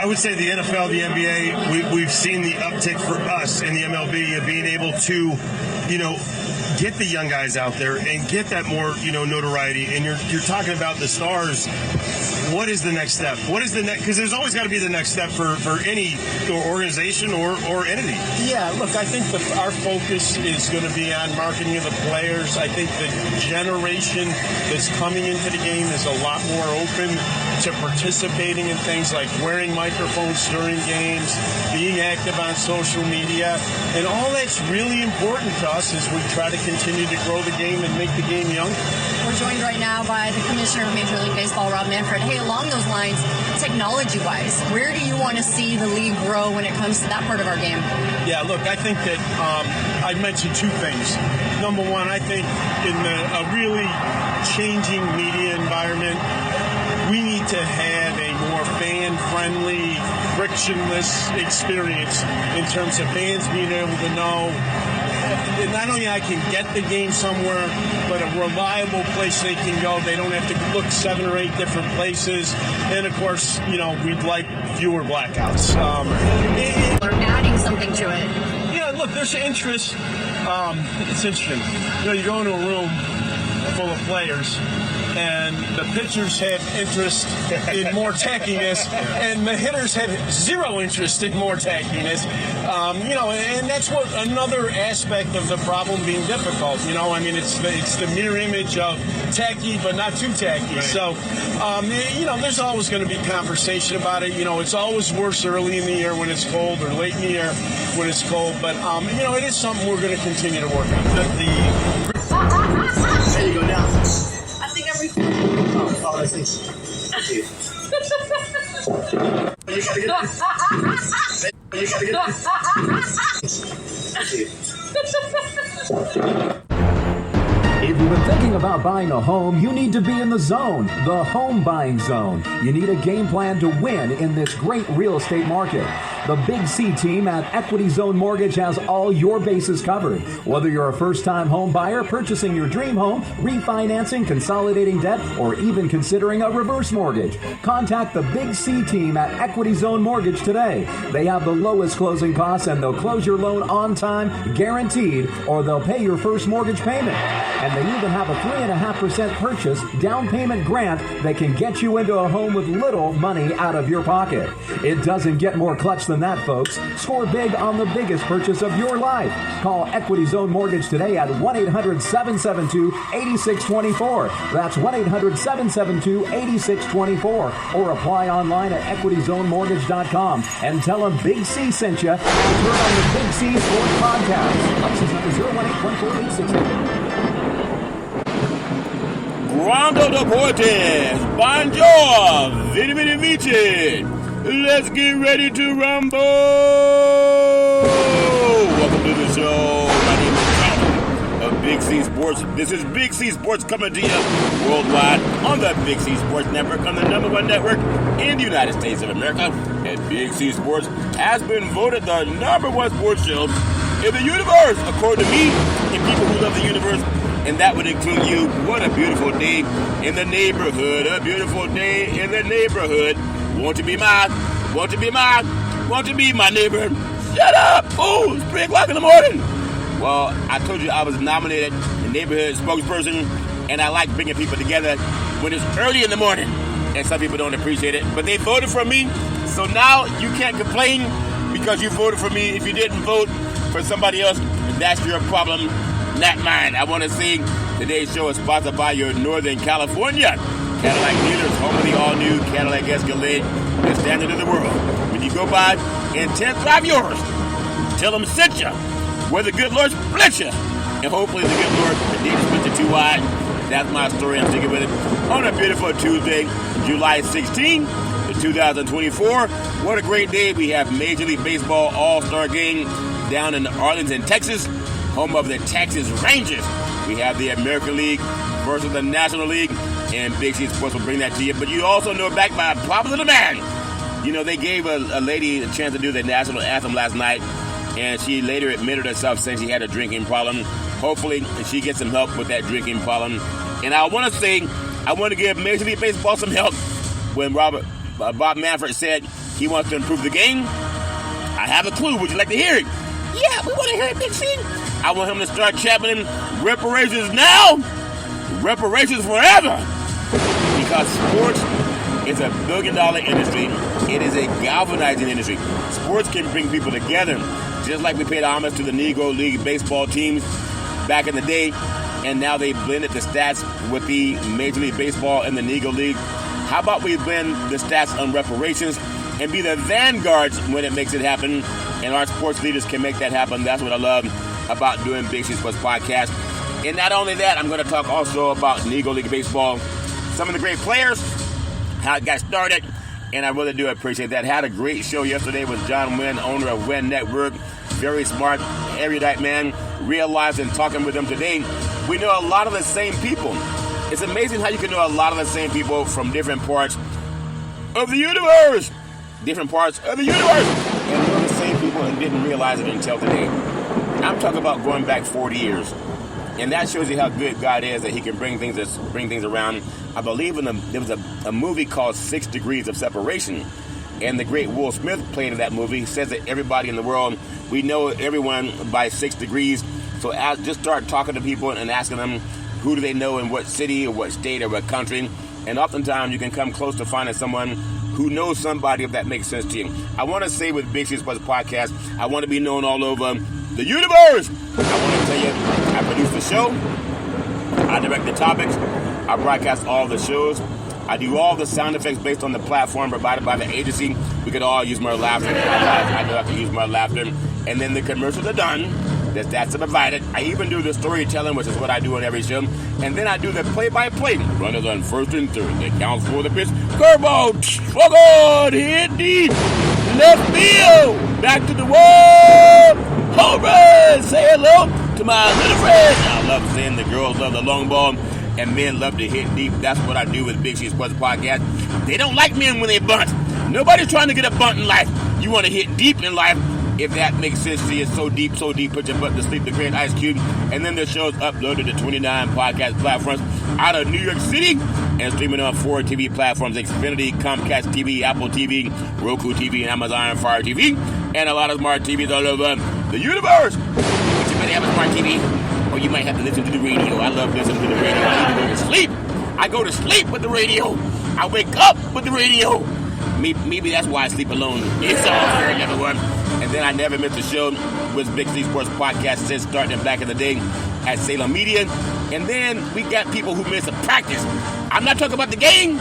I would say the NFL, the NBA, we've seen the uptick for us in the MLB of being able to, get the young guys out there and get that more, notoriety. And you're talking about the stars. What is the next step? What is the next? Because there's always got to be the next step for any organization or entity. Yeah, look, I think our focus is going to be on marketing of the players. I think the generation that's coming into the game is a lot more open to participating in things like wearing microphones during games, being active on social media, and all that's really important to us as we try to continue to grow the game and make the game younger. We're joined right now by the Commissioner of Major League Baseball, Rob Manfred. Hey, along those lines, technology-wise, where do you want to see the league grow when it comes to that part of our game? Yeah, look, I think that I mentioned two things. Number one, I think in a really changing media environment, we need to have a more fan-friendly, frictionless experience in terms of fans being able to know not only I can get the game somewhere, but a reliable place they can go. They don't have to look 7 or 8 different places. And, of course, we'd like fewer blackouts. Or adding something to it. Yeah, look, there's interest. It's interesting. You go into a room full of players, and the pitchers have interest in more tackiness, and the hitters have zero interest in more tackiness. And that's what another aspect of the problem being difficult. It's the mirror image of tacky, but not too tacky. Right. So, there's always going to be conversation about it. It's always worse early in the year when it's cold, or late in the year when it's cold. But it is something we're going to continue to work on. There you go now. Oh, I see. You gotta get this. You gotta get this. If you've been thinking about buying a home, you need to be in the zone, the home buying zone. You need a game plan to win in this great real estate market. The Big C team at Equity Zone Mortgage has all your bases covered. Whether you're a first-time home buyer, purchasing your dream home, refinancing, consolidating debt, or even considering a reverse mortgage, contact the Big C team at Equity Zone Mortgage today. They have the lowest closing costs, and they'll close your loan on time, guaranteed, or they'll pay your first mortgage payment. And they even have a 3.5% purchase down payment grant that can get you into a home with little money out of your pocket. It doesn't get more clutch than that, folks. Score big on the biggest purchase of your life. Call Equity Zone Mortgage today at 1-800-772-8624. That's 1-800-772-8624. Or apply online at equityzonemortgage.com and tell them Big C sent you and turn on the Big C Sports Podcast. License number 0181486. Grande deportes, bonjour, vini vini vici. Let's get ready to rumble. Welcome to the show. My name is Jonathan of Big C Sports. This is Big C Sports coming to you worldwide on the Big C Sports Network, on the #1 network in the United States of America. And Big C Sports has been voted the #1 sports show in the universe, according to me and people who love the universe. And that would include you. What a beautiful day in the neighborhood. A beautiful day in the neighborhood. Want to be my neighbor? Shut up! Oh, it's 3 o'clock in the morning. Well, I told you I was nominated the neighborhood spokesperson, and I like bringing people together when it's early in the morning. And some people don't appreciate it, but they voted for me. So now you can't complain because you voted for me. If you didn't vote for somebody else, that's your problem, not mine. I want to say today's show is sponsored by your Northern California Cadillac dealers, home of the all-new Cadillac Escalade, the standard of the world. When you go by and test drive yours, tell them sent you, where the good Lord split you, and hopefully the good Lord didn't split you too wide. That's my story. I'm sticking with it on a beautiful Tuesday, July 16, 2024. What a great day. We have Major League Baseball All-Star Game down in Arlington, Texas, home of the Texas Rangers. We have the American League versus the National League, and Big C Sports will bring that to you. But you also know, back by popular demand, you know, they gave a lady a chance to do the national anthem last night, and she later admitted herself saying she had a drinking problem. Hopefully, she gets some help with that drinking problem. And I want to say, I want to give Major League Baseball some help when Bob Manfred said He wants to improve the game. I have a clue. Would you like to hear it? Yeah, we want to hear it, Big C. I want him to start championing reparations now, reparations forever. Because sports is a billion-dollar industry. It is a galvanizing industry. Sports can bring people together. Just like we paid homage to the Negro League baseball teams back in the day, and now they blended the stats with the Major League Baseball and the Negro League. How about we blend the stats on reparations and be the vanguards when it makes it happen, and our sports leaders can make that happen. That's what I love about doing Big C Sports Podcast. And not only that, I'm going to talk also about Negro League Baseball, some of the great players, how it got started, and I really do appreciate that. Had a great show yesterday with John Wynn, owner of Wynn Network. Very smart, erudite man. Realizing talking with him today, we know a lot of the same people. It's amazing how you can know a lot of the same people from different parts of the universe. Different parts of the universe. And know the same people and didn't realize it until today. I'm talking about going back 40 years. And that shows you how good God is, that he can bring things around. I believe there was a movie called 6 Degrees of Separation. And the great Will Smith played in that movie. He says that everybody in the world, we know everyone by 6 degrees. So just start talking to people and asking them who do they know in what city or what state or what country. And oftentimes you can come close to finding someone who knows somebody, if that makes sense to you. I want to say with Big C Sports Podcast, I want to be known all over the universe. I want to tell you, I produce the show. I direct the topics. I broadcast all the shows. I do all the sound effects based on the platform provided by the agency. We could all use more laughter. I know I can use more laughter. And then the commercials are done. The stats are provided. I even do the storytelling, which is what I do on every show. And then I do the play-by-play. Runners on first and third. It counts for the pitch. Curveball. Struggle. Hit deep. Left field. Back to the wall. Home run. Say hello to my little friends. I love saying the girls love the long ball. And men love to hit deep. That's what I do with Big C Sports Podcast. They don't like men when they bunt. Nobody's trying to get a bunt in life. You want to hit deep in life. If that makes sense to you, so deep, put your butt to sleep, the great Ice Cube. And then the show's uploaded to 29 podcast platforms out of New York City and streaming on 4 TV platforms: Xfinity, Comcast TV, Apple TV, Roku TV, and Amazon Fire TV, and a lot of smart TVs all over the universe. But you better have a smart TV, or you might have to listen to the radio. I love listening to the radio. I need to go to sleep. I go to sleep with the radio. I wake up with the radio. Maybe that's why I sleep alone. It's all fair, everyone. And then I never missed a show with Big C Sports Podcast since starting back in the day at Salem Media. And then we got people who miss a practice. I'm not talking about the game.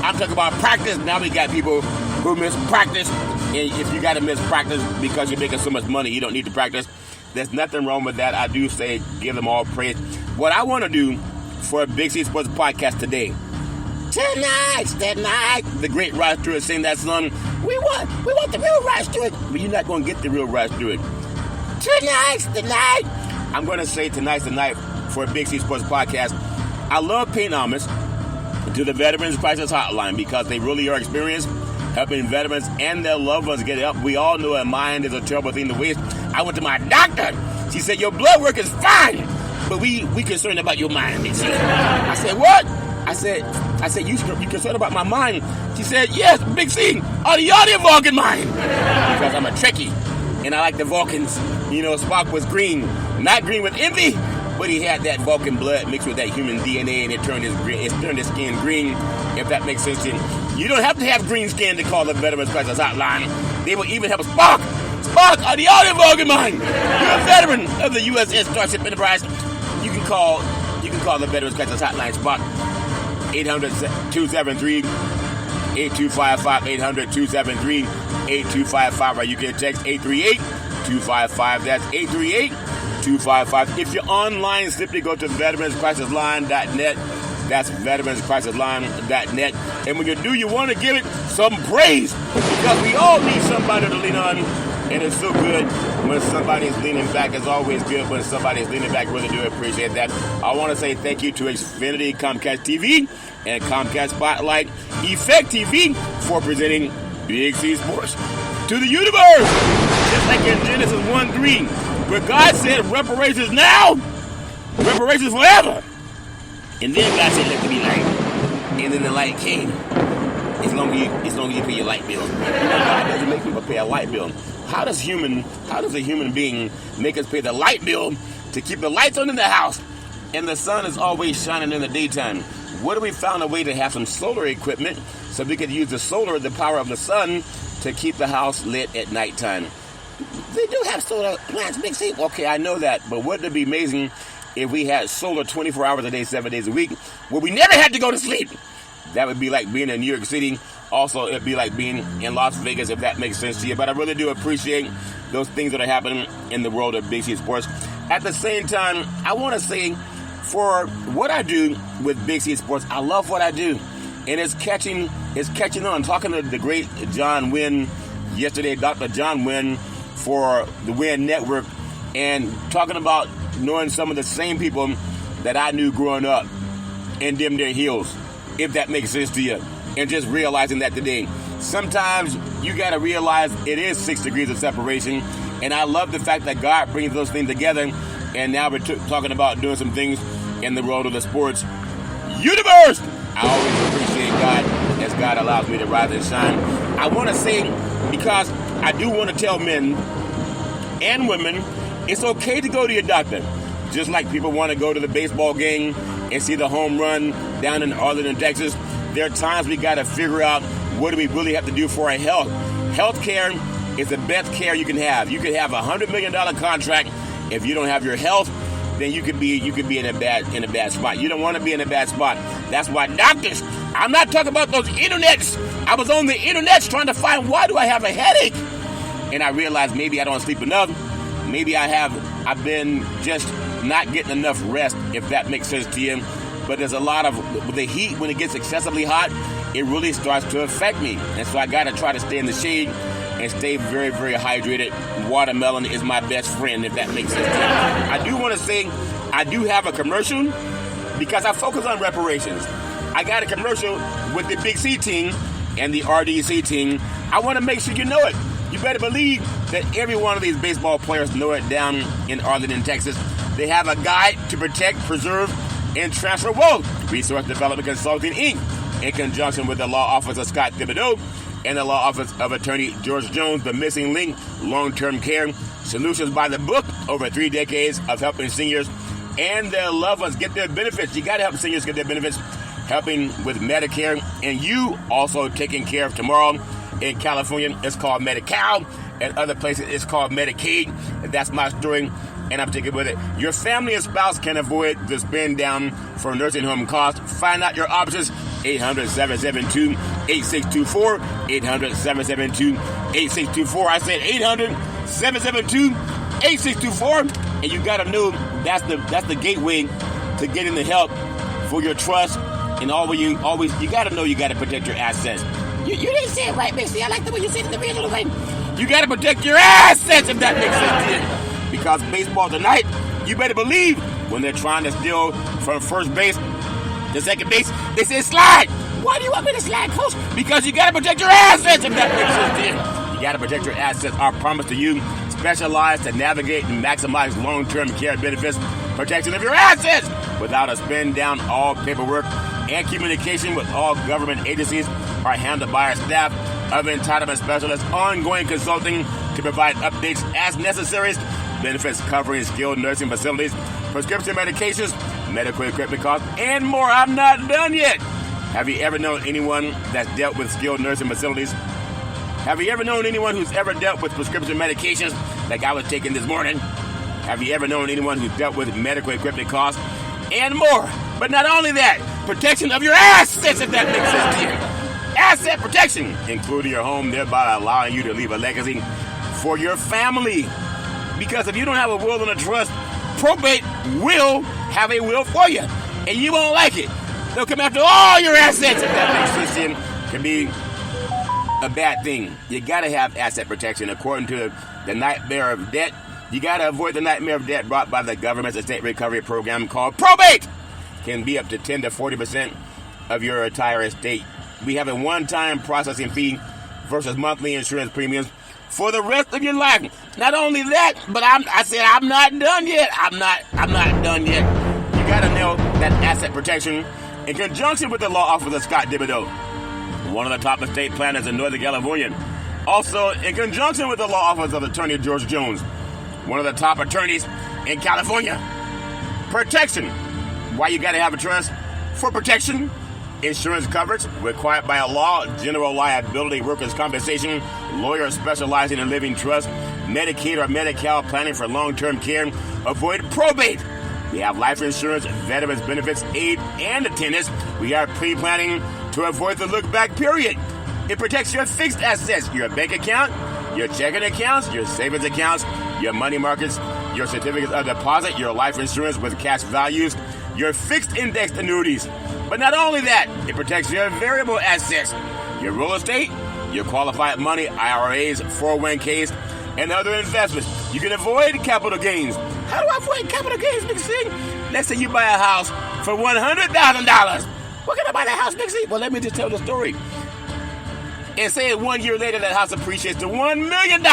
I'm talking about practice. Now we got people who miss practice. And if you got to miss practice because you're making so much money, you don't need to practice. There's nothing wrong with that. I do say give them all praise. What I want to do for Big C Sports Podcast today, Tonight, the great Rod Stewart sang that song. We want the real Rod Stewart, but you're not going to get the real Rod Stewart. Tonight's the night. I'm going to say tonight's the night for Big C Sports Podcast. I love paying homage to the Veterans Crisis Hotline because they really are experienced helping veterans and their loved ones get help. We all know a mind is a terrible thing to waste. I went to my doctor. She said, your blood work is fine, but we concerned about your mind. I said, what? I said, you concerned about my mind? She said, yes, Big C, are the Vulcan mind? Because I'm a Trekkie, and I like the Vulcans. You know, Spock was green. Not green with envy, but he had that Vulcan blood mixed with that human DNA, and it turned his skin green, if that makes sense to you. You don't have to have green skin to call the Veterans Crisis Hotline. They will even help Spock. Spock, are the Vulcan mind? You're a veteran of the USS Starship Enterprise. You can call the Veterans Crisis Hotline, Spock. 800-273-8255, 800-273-8255, or you can text 838-255. That's 838-255. If you're online, simply go to veteranscrisisline.net. That's veteranscrisisline.net. And when you do, you want to give it some praise because we all need somebody to lean on. And it's so good when somebody's leaning back. It's always good when somebody's leaning back. Really do appreciate that. I want to say thank you to Xfinity, Comcast TV, and Comcast Spotlight Effect TV for presenting Big C Sports to the universe. Just like in Genesis 1:3, where God said reparations now, reparations forever. And then God said, let there be light. And then the light came. As long as you pay your light bill. You know God make people pay a light bill. How does a human being make us pay the light bill to keep the lights on in the house? And the sun is always shining in the daytime. What if we found a way to have some solar equipment so we could use the power of the sun, to keep the house lit at nighttime? They do have solar plants, Big C. Okay, I know that, but wouldn't it be amazing if we had solar 24 hours a day, 7 days a week, where we never had to go to sleep? That would be like being in New York City. Also, it'd be like being in Las Vegas, if that makes sense to you. But I really do appreciate those things that are happening in the world of Big C Sports. At the same time, I want to say, for what I do with Big C Sports, I love what I do. And it's catching on. Talking to the great John Wynn yesterday, Dr. John Wynn for the Wynn Network, and talking about knowing some of the same people that I knew growing up in them their heels, if that makes sense to you. And just realizing that today, sometimes you got to realize it is 6 degrees of separation. And I love the fact that God brings those things together. And now we're talking about doing some things in the world of the sports universe. I always appreciate God as God allows me to rise and shine. I want to say, because I do want to tell men and women, it's okay to go to your doctor. Just like people want to go to the baseball game and see the home run down in Arlington, Texas. There are times we got to figure out, what do we really have to do for our health? Health care is the best care you can have. You could have a $100 million contract. If you don't have your health, then you could be in a bad spot. You don't want to be in a bad spot. That's why doctors, I'm not talking about those internets. I was on the internets trying to find, why do I have a headache? And I realized maybe I don't sleep enough. Maybe I've been just not getting enough rest, if that makes sense to you. But there's a lot of, with the heat, when it gets excessively hot, it really starts to affect me. And so I got to try to stay in the shade and stay very, very hydrated. Watermelon is my best friend, if that makes sense to you. I do want to say, I do have a commercial because I focus on reparations. I got a commercial with the Big C team and the RDC team. I want to make sure you know it. You better believe that every one of these baseball players know it down in Arlington, Texas. They have a guide to protect, preserve, and transfer wealth. Resource Development Consulting, Inc., in conjunction with the law office of Scott Thibodeau and the law office of attorney George Jones, the Missing Link, Long-Term Care, Solutions by the Book, over 3 decades of helping seniors and their loved ones get their benefits. You got to help seniors get their benefits, helping with Medicare, and you also taking care of tomorrow. In California, it's called Medi-Cal. In other places, it's called Medicaid. That's my story, and I'm taking with it. Your family and spouse can avoid the spend down for nursing home costs. Find out your options. 800-772-8624. 800-772-8624. I said 800-772-8624. And you got to know that's the gateway to getting the help for your trust. And you got to know you got to protect your assets. You didn't say it right, Missy. I like the way you said it the original way. You got to protect your assets, if that makes sense to you. Because baseball tonight, you better believe, when they're trying to steal from first base to second base, they say slide. Why do you want me to slide, coach? Because you got to protect your assets, if that makes sense to you. You got to protect your assets. Our promise to you, specialized to navigate and maximize long-term care benefits, protection of your assets without a spend down. All paperwork and communication with all government agencies are handled by our staff of entitlement specialists. Ongoing consulting to provide updates as necessary. Benefits covering skilled nursing facilities, prescription medications, medical equipment costs, and more. I'm not done yet. Have you ever known anyone that's dealt with skilled nursing facilities? Have you ever known anyone who's ever dealt with prescription medications like I was taking this morning? Have you ever known anyone who's dealt with medical equipment costs and more? But not only that, protection of your assets, if that makes sense to you. Asset protection, including your home, thereby allowing you to leave a legacy for your family. Because if you don't have a will and a trust, probate will have a will for you, and you won't like it. They'll come after all your assets, if that makes sense to you. Can be a bad thing. You got to have asset protection. According to the nightmare of debt, you got to avoid the nightmare of debt brought by the government's estate recovery program called probate. Can be up to 10 to 40% of your entire estate. We have a one-time processing fee versus monthly insurance premiums for the rest of your life. Not only that, but I said I'm not done yet. I'm not done yet. You got to know that asset protection in conjunction with the law office of Scott Thibodeau, one of the top estate planners in Northern California. Also, in conjunction with the law office of Attorney George Jones, one of the top attorneys in California. Protection. Why you got to have a trust? For protection. Insurance coverage required by a law, general liability, workers' compensation, lawyers specializing in living trust, Medicaid or Medi-Cal planning for long-term care, avoid probate. We have life insurance, veterans benefits, aid, and attendance. We are pre-planning to avoid the look-back period. It protects your fixed assets, your bank account, your checking accounts, your savings accounts, your money markets, your certificates of deposit, your life insurance with cash values, your fixed indexed annuities. But not only that, it protects your variable assets, your real estate, your qualified money, IRAs, 401ks, and other investments. You can avoid capital gains. How do I avoid capital gains, Big C? Let's say you buy a house for $100,000. What can I buy that house, Big C? Well, let me just tell the story. And say 1 year later that house appreciates to $1 million.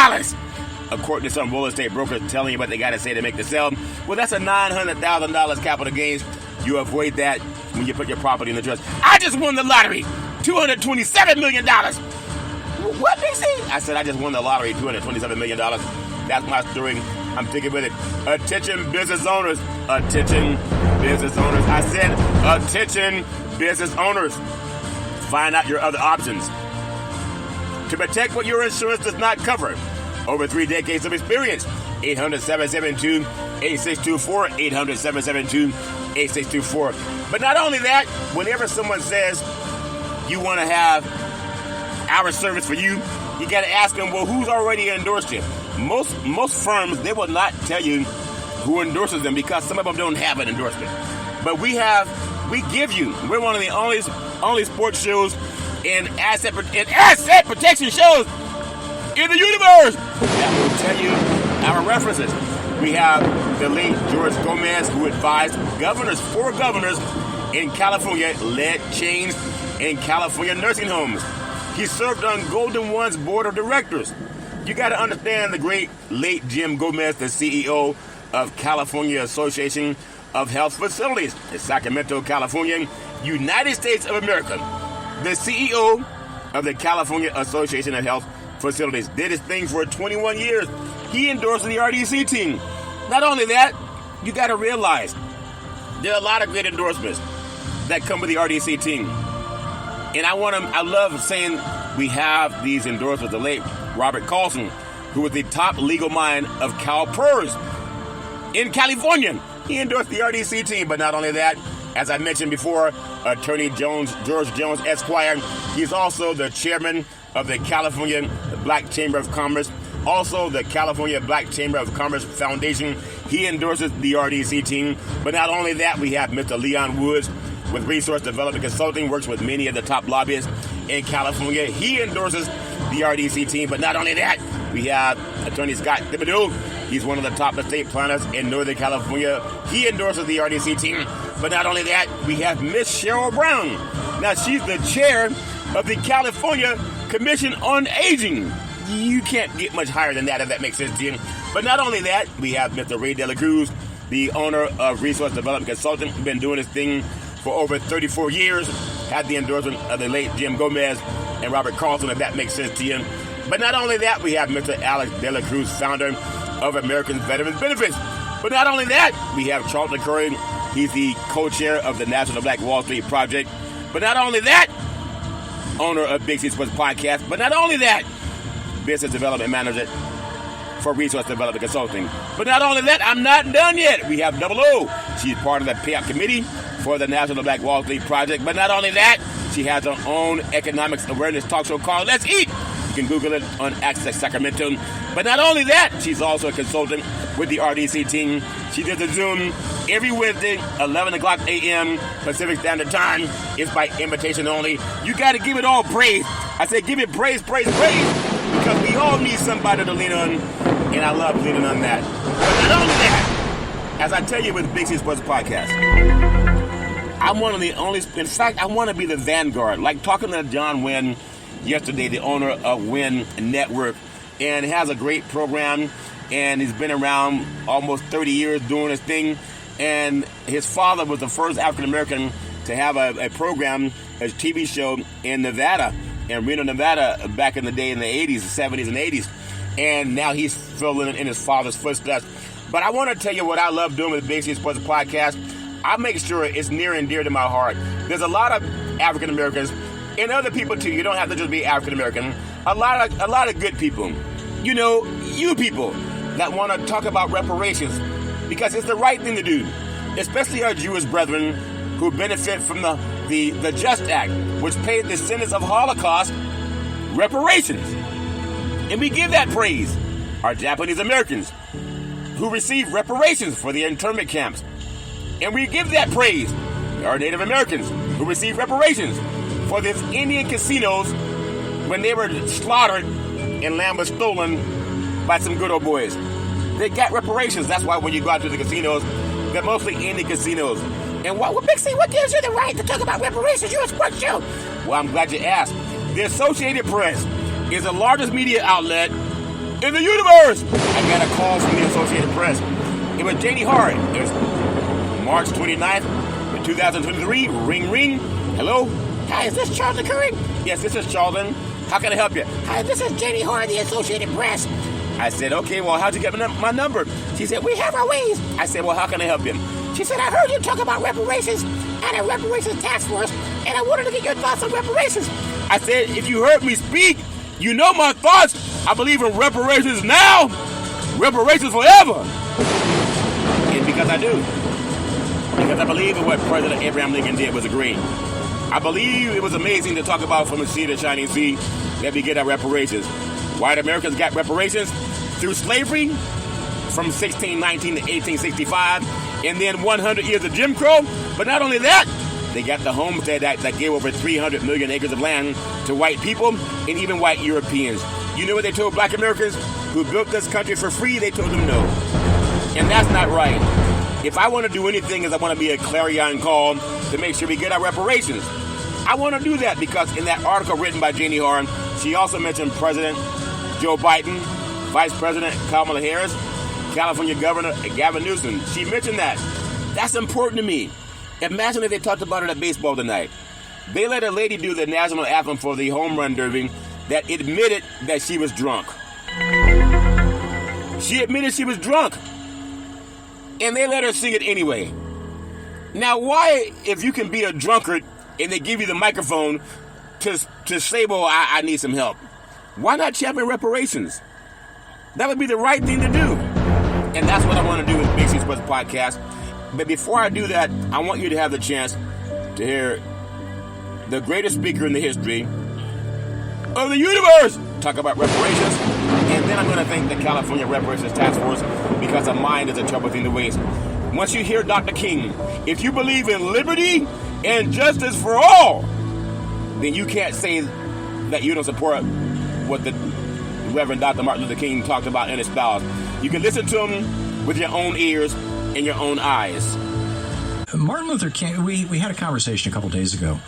According to some real estate brokers telling you what they got to say to make the sale. Well, that's a $900,000 capital gains. You avoid that when you put your property in the trust. I just won the lottery, $227 million. What, BC? I said I just won the lottery, $227 million. That's my story. I'm sticking with it. Attention business owners. Attention business owners. I said attention business owners. Find out your other options. To protect what your insurance does not cover. Over 3 decades of experience. 800-772-8624. 800-772-8624. But not only that, whenever someone says you want to have our service for you, you got to ask them, well, who's already endorsed you? Most firms, they will not tell you who endorses them because some of them don't have an endorsement. But we give you. We're one of the only sports shows and asset protection shows in the universe that will tell you our references. We have the late George Gomez, who advised four governors in California, led change in California nursing homes. He served on Golden One's board of directors. You got to understand the great late Jim Gomez, the CEO of California Association of Health Facilities in Sacramento, California, United States of America. The CEO of the California Association of Health Facilities did his thing for 21 years. He endorsed the RDC team. Not only that, you got to realize there are a lot of great endorsements that come with the RDC team. And I love saying we have these endorsements. The late Robert Carlson, who was the top legal mind of CalPERS in California. He endorsed the RDC team, but not only that, as I mentioned before, Attorney George Jones, Esquire, he's also the chairman of the California Black Chamber of Commerce, also the California Black Chamber of Commerce Foundation. He endorses the RDC team. But not only that, we have Mr. Leon Woods with Resource Development Consulting, works with many of the top lobbyists in California. He endorses the RDC team. But not only that, we have Attorney Scott Thibodeau. He's one of the top estate planners in Northern California. He endorses the RDC team. But not only that, we have Miss Cheryl Brown. Now, she's the chair of the California Commission on Aging. You can't get much higher than that, if that makes sense to you. But not only that, we have Mr. Ray De La Cruz, the owner of Resource Development Consulting, been doing his thing for over 34 years, had the endorsement of the late Jim Gomez and Robert Carlson, if that makes sense to you. But not only that, we have Mr. Alex De La Cruz, founder of American Veterans Benefits. But not only that, we have Charlton Curry. He's the co-chair of the National Black Wall Street Project. But not only that, owner of Big C Sports Podcast. But not only that, business development manager for Resource Development Consulting. But not only that, I'm not done yet. We have Double O. She's part of the payout committee for the National Black Wall Street Project. But not only that, she has her own economics awareness talk show called Let's Eat. You can Google it on Access Sacramento. But not only that, she's also a consultant with the RDC team. She does a Zoom every Wednesday, 11 o'clock a.m. Pacific Standard Time. It's by invitation only. You got to give it all praise. I say give it praise, praise, praise. Because we all need somebody to lean on. And I love leaning on that. But not only that, as I tell you with Big C Sports Podcast, I'm one of the only, in fact, I want to be the vanguard. Like talking to John Wynn yesterday, the owner of Wynn Network, and has a great program, and he's been around almost 30 years doing his thing. And his father was the first African-American to have a program, a TV show in Nevada. in Reno, Nevada back in the day in the 80s, the 70s and 80s. And now he's filling in his father's footsteps. But I want to tell you what I love doing with Big C Sports Podcast. I make sure it's near and dear to my heart. There's a lot of African Americans and other people too. You don't have to just be African American. A lot of good people. You know, you people that want to talk about reparations because it's the right thing to do, especially our Jewish brethren who benefit from the Just Act, which paid the descendants of Holocaust reparations. And we give that praise. Our Japanese Americans who receive reparations for the internment camps. And we give that praise. Our Native Americans who receive reparations for these Indian casinos when they were slaughtered and land was stolen by some good old boys. They got reparations. That's why when you go out to the casinos, they're mostly Indian casinos. And what Big C, what gives you the right to talk about reparations? You're a sports show. Well, I'm glad you asked. The Associated Press is the largest media outlet in the universe. I got a call from the Associated Press. It was J.D. Hart. It was March 29th, 2023. Ring, ring. Hello? Hi, is this Charlton Curry? Yes, this is Charlton. How can I help you? Hi, this is J.D. Hart, the Associated Press. I said, okay, well, how'd you get my number? She said, we have our ways. I said, well, how can I help you? She said, I heard you talk about reparations and a reparations task force, and I wanted to get your thoughts on reparations. I said, if you heard me speak, you know my thoughts. I believe in reparations now, reparations forever. And because I do. Because I believe in what President Abraham Lincoln did was great. I believe it was amazing to talk about from the sea to shining sea that we get our reparations. White Americans got reparations through slavery from 1619 to 1865, and then 100 years of Jim Crow. But not only that, they got the Homestead Act that gave over 300 million acres of land to white people and even white Europeans. You know what they told black Americans who built this country for free? They told them no. And that's not right. If I want to do anything is I want to be a clarion call to make sure we get our reparations. I want to do that because in that article written by J.D. Hart, she also mentioned President Joe Biden, Vice President Kamala Harris, California Governor Gavin Newsom. She mentioned that. That's important to me. Imagine if they talked about it at baseball tonight. They let a lady do the national anthem for the home run derby that admitted that she was drunk. She admitted she was drunk. And they let her sing it anyway. Now, why, if you can be a drunkard and they give you the microphone to say, well, I need some help, why not champion reparations? That would be the right thing to do. And that's what I want to do with Big C Sports Podcast. But before I do that, I want you to have the chance to hear the greatest speaker in the history of the universe talk about reparations. And then I'm going to thank the California Reparations Task Force because a mind is a trouble thing to waste. Once you hear Dr. King, if you believe in liberty and justice for all, then you can't say that you don't support what the Reverend Dr. Martin Luther King talked about and espoused. You can listen to him with your own ears and your own eyes. Martin Luther King, we had a conversation a couple days ago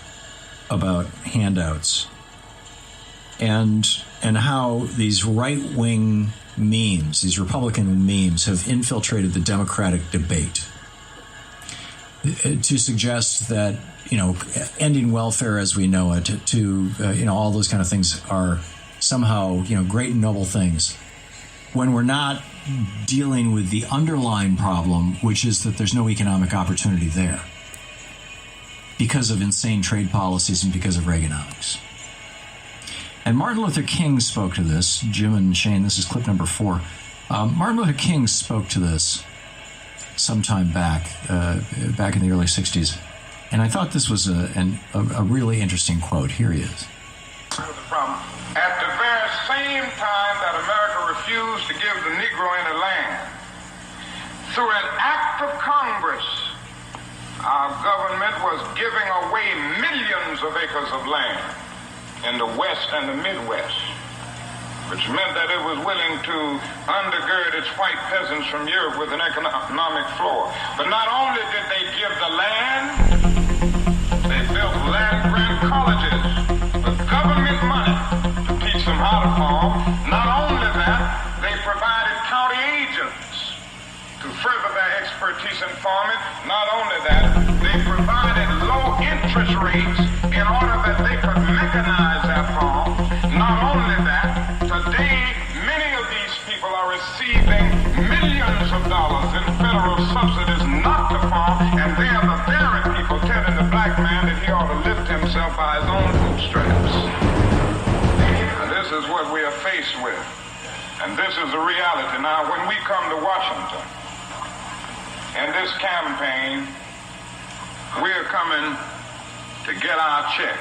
about handouts and how these right-wing memes, these Republican memes, have infiltrated the Democratic debate to suggest that, ending welfare as we know it, all those kind of things are somehow, great and noble things, when we're not dealing with the underlying problem, which is that there's no economic opportunity there because of insane trade policies and because of Reaganomics. And Martin Luther King spoke to this. Jim and Shane, this is clip number 4. Martin Luther King spoke to this sometime back in the early 60s. And I thought this was a really interesting quote. Here he is. At the very same time that America refused to give the Negro any land, through an act of Congress, our government was giving away millions of acres of land in the West and the Midwest, which meant that it was willing to undergird its white peasants from Europe with an economic floor. But not only did they give the land, they built land-grant colleges with government money to teach them how to farm. Not only that, they provided county agents to further their expertise in farming. Not only that, they provided low interest rates in order that they could mechanize their farm. people are receiving millions of dollars in federal subsidies not to farm, and they are the very people telling the black man that he ought to lift himself by his own bootstraps. And this is what we are faced with. And this is the reality. Now, when we come to Washington, in this campaign, we're coming to get our check.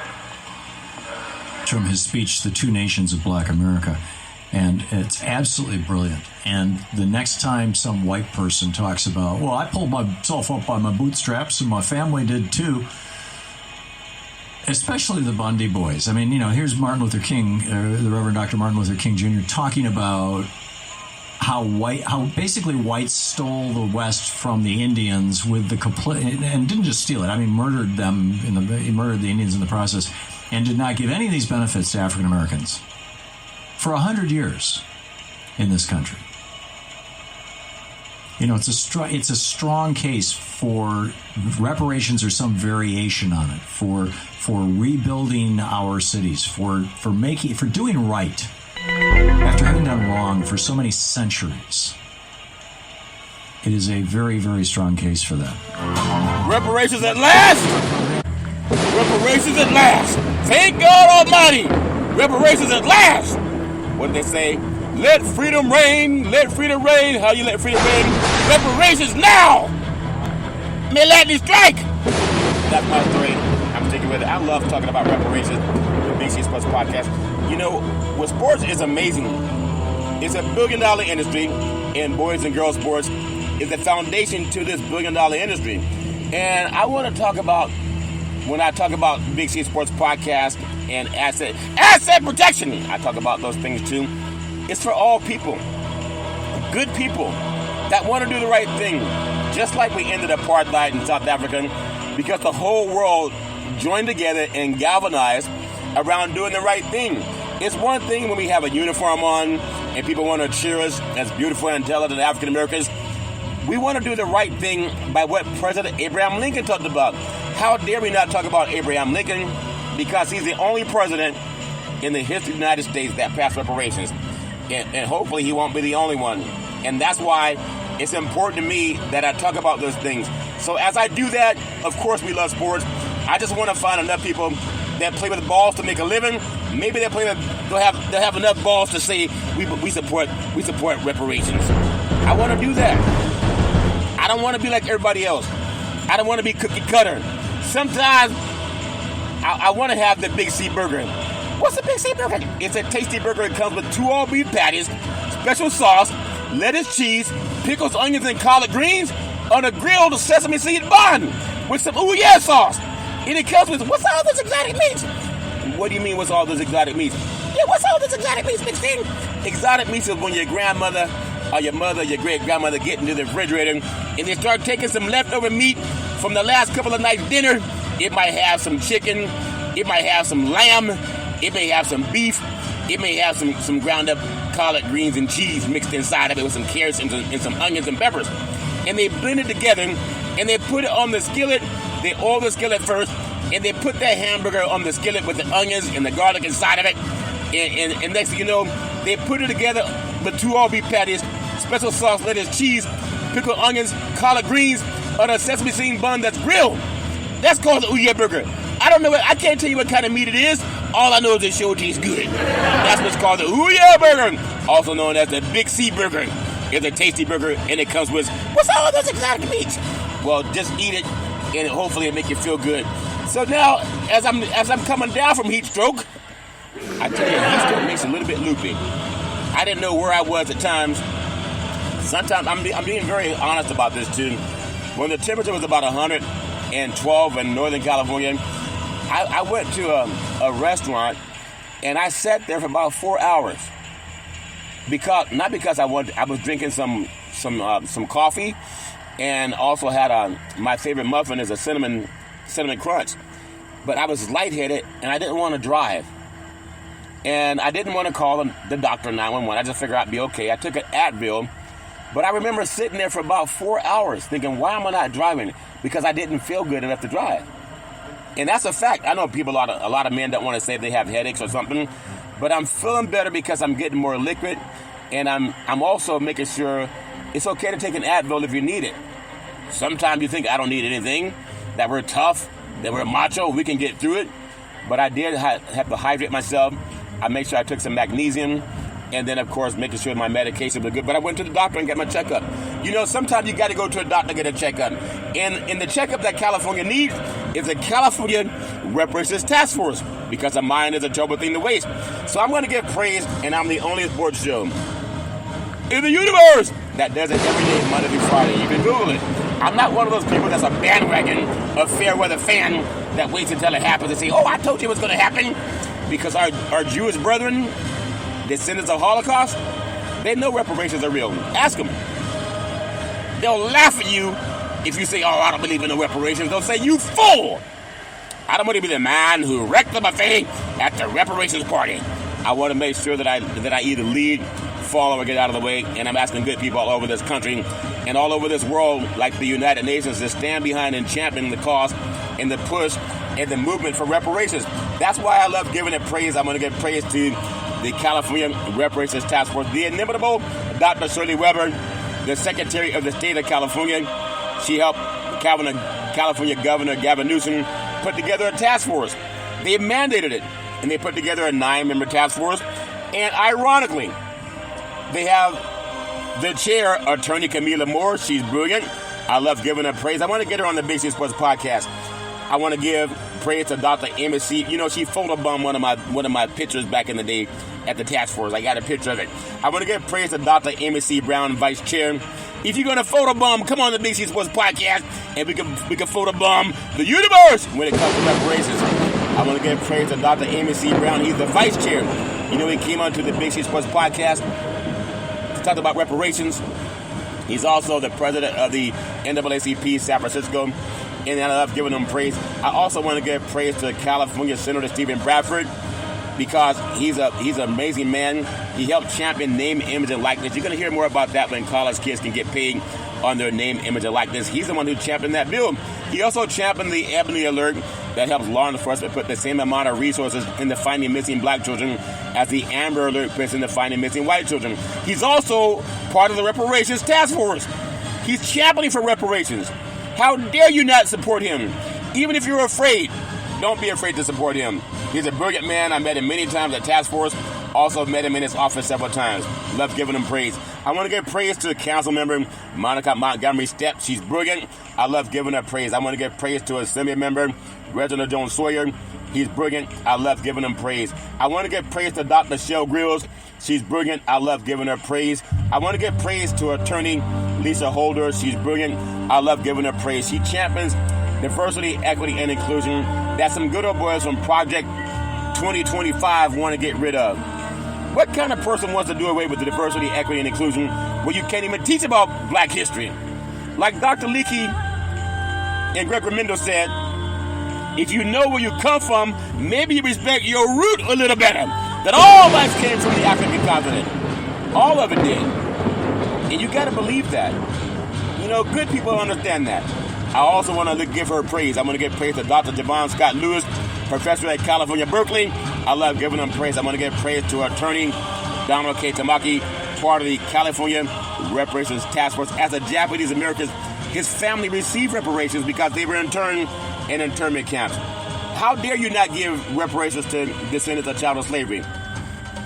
From his speech, The Two Nations of Black America. And it's absolutely brilliant. And the next time some white person talks about, well, I pulled myself up by my bootstraps and my family did too, especially the Bundy boys. I mean, you know, here's Martin Luther King, the Reverend Dr. Martin Luther King Jr. talking about how basically whites stole the West from the Indians with the complete, and didn't just steal it. I mean, murdered them he murdered the Indians in the process, and did not give any of these benefits to African Americans for 100 years in this country. You know, it's a strong case for reparations or some variation on it, for rebuilding our cities, for doing right after having done wrong for so many centuries. It is a very, very strong case for that. Reparations at last! Reparations at last! Thank God Almighty! Reparations at last! What did they say? Let freedom reign, let freedom reign. How you let freedom reign? Reparations now! May lightning strike! That's my story. I'm sticking with it. I love talking about reparations. The Big C Sports Podcast. You know, what sports is amazing. It's $1 billion industry, and boys and girls sports is the foundation to this $1 billion industry. And I want to talk about, when I talk about Big C Sports Podcast and asset protection, I talk about those things too. It's for all people, good people that want to do the right thing, just like we ended apartheid in South Africa, because the whole world joined together and galvanized around doing the right thing. It's one thing when we have a uniform on and people want to cheer us as beautiful and intelligent African Americans. We want to do the right thing by what President Abraham Lincoln talked about. How dare we not talk about Abraham Lincoln? Because he's the only president in the history of the United States that passed reparations. And hopefully he won't be the only one. And that's why it's important to me that I talk about those things. So as I do that, of course we love sports. I just want to find enough people that play with balls to make a living. Maybe they'll have enough balls to say we support reparations. I want to do that. I don't want to be like everybody else. I don't want to be cookie cutter. Sometimes I want to have the Big C burger. What's a Big C burger? It's a tasty burger. It comes with 2 all-beef patties, special sauce, lettuce, cheese, pickles, onions, and collard greens on a grilled sesame seed bun with some ooh yeah sauce. And it comes with, what's all those exotic meats? What do you mean, what's all those exotic meats? Yeah, what's all those exotic meats mixed in? Exotic meats is when your grandmother or your mother, your great-grandmother get into the refrigerator and they start taking some leftover meat from the last couple of nights' dinner. It might have some chicken. It might have some lamb. It may have some beef. It may have some ground up collard greens and cheese mixed inside of it with some carrots and some onions and peppers. And they blend it together and they put it on the skillet. They oil the skillet first and they put that hamburger on the skillet with the onions and the garlic inside of it. And next thing you know, they put it together with 2 all-beef patties, special sauce, lettuce, cheese, pickled onions, collard greens on a sesame seed bun that's grilled. That's called the Ooh Yeah Burger. I don't know. I can't tell you what kind of meat it is. All I know is it sure tastes good. That's what's called the Ooh Yeah Burger, also known as the Big C Burger. It's a tasty burger, and it comes with, what's all of those exotic meats? Well, just eat it, and hopefully it'll make you feel good. So now, as I'm coming down from heat stroke, I tell you, heat stroke makes it a little bit loopy. I didn't know where I was at times. Sometimes I'm being very honest about this too. When the temperature was about 112 in Northern California, I went to a restaurant and I sat there for about 4 hours not because I was drinking some coffee, and also had my favorite muffin is a cinnamon crunch, but I was lightheaded and I didn't want to drive, and I didn't want to call the doctor 911. I just figured I'd be okay. I took an Advil, but I remember sitting there for about 4 hours thinking, why am I not driving? Because I didn't feel good enough to drive. And that's a fact. I know people, a lot of men don't want to say they have headaches or something, but I'm feeling better because I'm getting more liquid. And I'm also making sure it's okay to take an Advil if you need it. Sometimes you think I don't need anything, that we're tough, that we're macho, we can get through it. But I did have to hydrate myself. I made sure I took some magnesium. And then, of course, making sure my medication was good. But I went to the doctor and got my checkup. You know, sometimes you got to go to a doctor to get a checkup. And the checkup that California needs is a California Reparations Task Force, because a mind is a terrible thing to waste. So I'm going to give praise, and I'm the only sports show in the universe that does it every day, Monday through Friday. You can Google it. I'm not one of those people that's a bandwagon, a fair weather fan that waits until it happens and say, oh, I told you it was going to happen. Because our Jewish brethren, descendants of Holocaust, they know reparations are real. Ask them. They'll laugh at you if you say, oh, I don't believe in the reparations. They'll say, you fool! I don't want to be the man who wrecked the buffet at the reparations party. I want to make sure that I either lead, follow, or get out of the way. And I'm asking good people all over this country and all over this world, like the United Nations, to stand behind and champion the cause and the push and the movement for reparations. That's why I love giving it praise. I'm going to give praise to the California Reparations Task Force, the inimitable Dr. Shirley Weber, the Secretary of the State of California. She helped California Governor Gavin Newsom put together a task force. They mandated it, and they put together a 9-member task force. And ironically, they have the chair, Attorney Camila Moore. She's brilliant. I love giving her praise. I want to get her on the Big City Sports podcast. I want to give praise to Dr. Amy C. You know, she photobombed one of my pictures back in the day at the task force. I got a picture of it. I want to give praise to Dr. Amy C. Brown, Vice Chair. If you're going to photobomb, come on the Big City Sports podcast, and we can photobomb the universe when it comes to reparations. I want to give praise to Dr. Amy C. Brown. He's the Vice Chair. You know, he came onto the Big City Sports podcast to talk about reparations. He's also the president of the NAACP San Francisco. And I love giving him praise. I also want to give praise to California Senator Stephen Bradford, because he's an amazing man. He helped champion name, image, and likeness. You're going to hear more about that when college kids can get paid on their name, image, and likeness. He's the one who championed that bill. He also championed the Ebony Alert that helps law enforcement put the same amount of resources into finding missing black children as the Amber Alert puts into finding missing white children. He's also part of the Reparations Task Force. He's championing for reparations. How dare you not support him? Even if you're afraid, don't be afraid to support him. He's a brilliant man. I met him many times at task force. Also met him in his office several times. Love giving him praise. I want to give praise to council member Monica Montgomery Stepp. She's brilliant. I love giving her praise. I want to give praise to Assembly member Reginald Jones Sawyer. He's brilliant. I love giving him praise. I want to give praise to Dr. Shell Grills. She's brilliant. I love giving her praise. I want to give praise to Attorney Lisa Holder. She's brilliant. I love giving her praise. She champions diversity, equity, and inclusion that some good old boys from Project 2025 want to get rid of. What kind of person wants to do away with the diversity, equity, and inclusion where you can't even teach about black history? Like Dr. Leakey and Greg Remendo said, if you know where you come from, maybe you respect your root a little better. That all life came from the African continent. All of it did. And you got to believe that. You know, good people understand that. I also want to give her praise. I'm going to give praise to Dr. Javon Scott Lewis, professor at California, Berkeley. I love giving him praise. I'm going to give praise to Attorney Donald K. Tamaki, part of the California Reparations Task Force. As a Japanese American, his family received reparations because they were interned in internment camps. How dare you not give reparations to descendants of chattel slavery?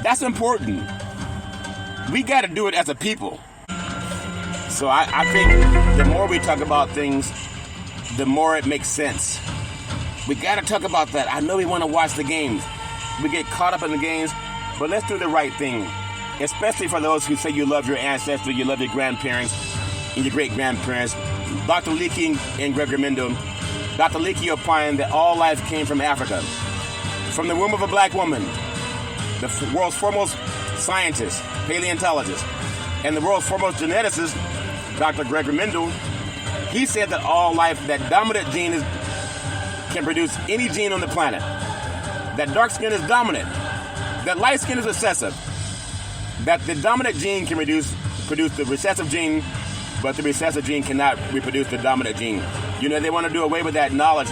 That's important. We got to do it as a people. So I think the more we talk about things, the more it makes sense. We got to talk about that. I know we want to watch the games. We get caught up in the games, but let's do the right thing. Especially for those who say you love your ancestry, you love your grandparents and your great-grandparents. Dr. Leakey and Greg Remendo. Dr. Leakey opined that all life came from Africa, from the womb of a black woman. The world's foremost scientist, paleontologist, and the world's foremost geneticist, Dr. Greg Remendo, he said that all life, that dominant gene can produce any gene on the planet. That dark skin is dominant. That light skin is recessive. That the dominant gene can produce the recessive gene, but the recessive gene cannot reproduce the dominant gene. You know, they want to do away with that knowledge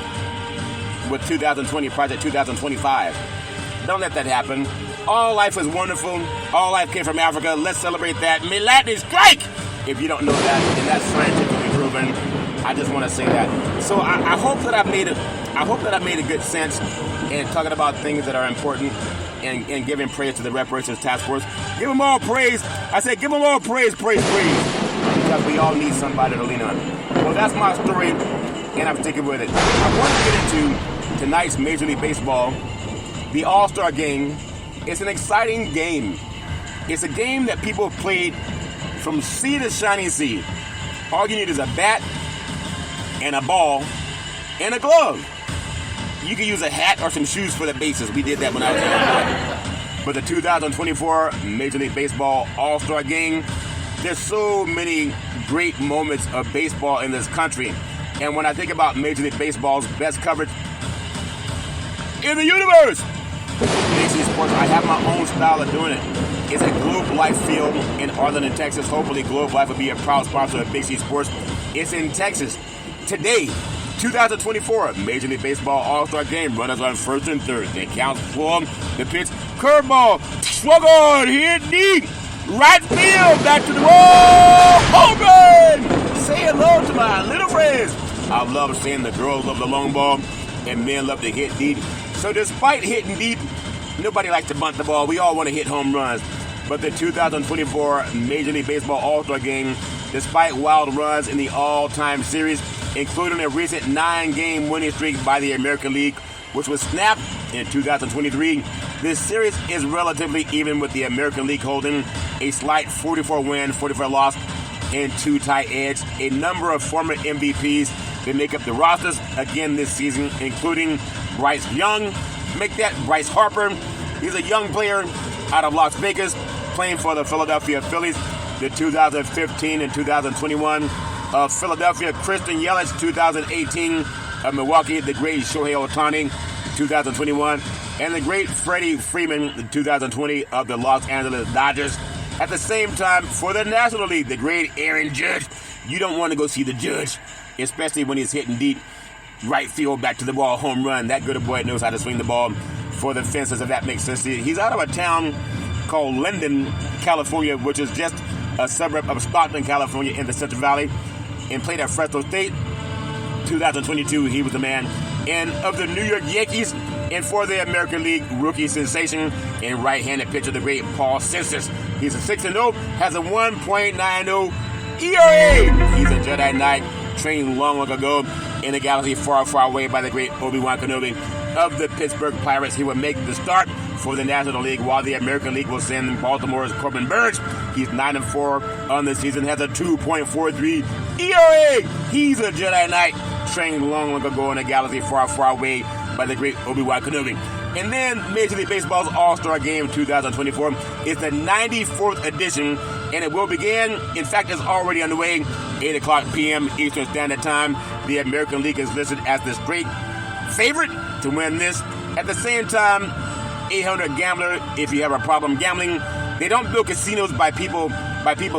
with 2020, Project 2025. Don't let that happen. All life is wonderful. All life came from Africa. Let's celebrate that. May Latin strike! If you don't know that, and that's scientifically proven, I just want to say that. So I hope that I've made a good sense in talking about things that are important and giving praise to the Reparations Task Force. Give them all praise. I said, give them all praise. Because we all need somebody to lean on. Well, that's my story, and I'm sticking with it. I want to get into tonight's Major League Baseball, the All-Star Game. It's an exciting game. It's a game that people have played from sea to shining sea. All you need is a bat and a ball and a glove. You can use a hat or some shoes for the bases. We did that when I was young. But the 2024 Major League Baseball All-Star Game, there's so many great moments of baseball in this country. And when I think about Major League Baseball's best coverage in the universe, Big C Sports, I have my own style of doing it. It's at Globe Life Field in Arlington, Texas. Hopefully Globe Life will be a proud sponsor of Big C Sports. It's in Texas. Today, 2024 Major League Baseball All-Star Game. Runners on first and third. They count for the pitch. Curveball. Swung on. Hit deep. Right field. Back to the wall. Home run. Say hello to my little friends. I love seeing the girls love the long ball and men love to hit deep. So despite hitting deep, nobody likes to bunt the ball. We all want to hit home runs. But the 2024 Major League Baseball All-Star Game, despite wild runs in the all-time series, including a recent 9-game winning streak by the American League, which was snapped in 2023, this series is relatively even with the American League holding a slight 44-win, 44-loss, and 2 edge. A number of former MVPs that make up the rosters again this season, including Bryce Young. Make that Bryce Harper. He's a young player out of Las Vegas, playing for the Philadelphia Phillies. The 2015 and 2021 of Philadelphia, Christian Yelich. 2018 of Milwaukee, the great Shohei Ohtani. 2021, and the great Freddie Freeman. The 2020 of the Los Angeles Dodgers. At the same time, for the National League, the great Aaron Judge. You don't want to go see the Judge, especially when he's hitting deep right field, back to the ball, home run. That good boy knows how to swing the ball for the fences, if that makes sense. He's out of a town called Linden, California, which is just a suburb of Stockton, California, in the Central Valley, and played at Fresno State. 2022, he was the man. And of the New York Yankees, and for the American League rookie sensation and right-handed pitcher, the great Paul Sensis. He's a 6-0, has a 1.90 ERA. He's a Jedi Knight, trained long ago in a galaxy far, far away by the great Obi-Wan Kenobi. Of the Pittsburgh Pirates, he will make the start for the National League, while the American League will send Baltimore's Corbin Burns. He's 9-4 on the season, has a 2.43 ERA. He's a Jedi Knight, trained long ago in a galaxy far, far away by the great Obi-Wan Kenobi. And then Major League Baseball's All-Star Game 2024 is the 94th edition, and it will begin, in fact, it's already underway, 8 o'clock p.m. Eastern Standard Time. The American League is listed as the straight favorite to win this. At the same time, 800 Gambler, if you have a problem gambling, they don't build casinos by people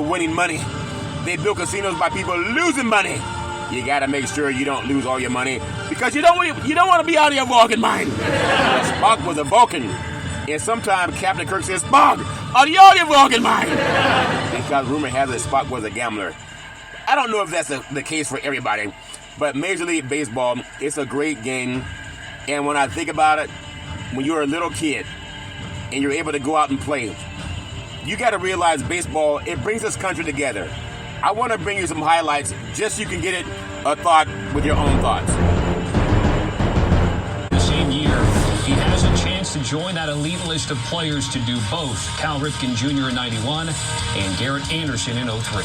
winning money. They build casinos by people losing money. You got to make sure you don't lose all your money, because you don't want to be out of your Vulcan mind. Spock was a Vulcan, and sometimes Captain Kirk says, Spock, are you out of your Vulcan mind? Because rumor has it Spock was a gambler. I don't know if that's the case for everybody, but Major League Baseball, it's a great game. And when I think about it, when you're a little kid and you're able to go out and play, you got to realize baseball, it brings this country together. I want to bring you some highlights just so you can get it a thought with your own thoughts. The same year, he has a chance to join that elite list of players to do both. Cal Ripken Jr. in 91 and Garrett Anderson in 03.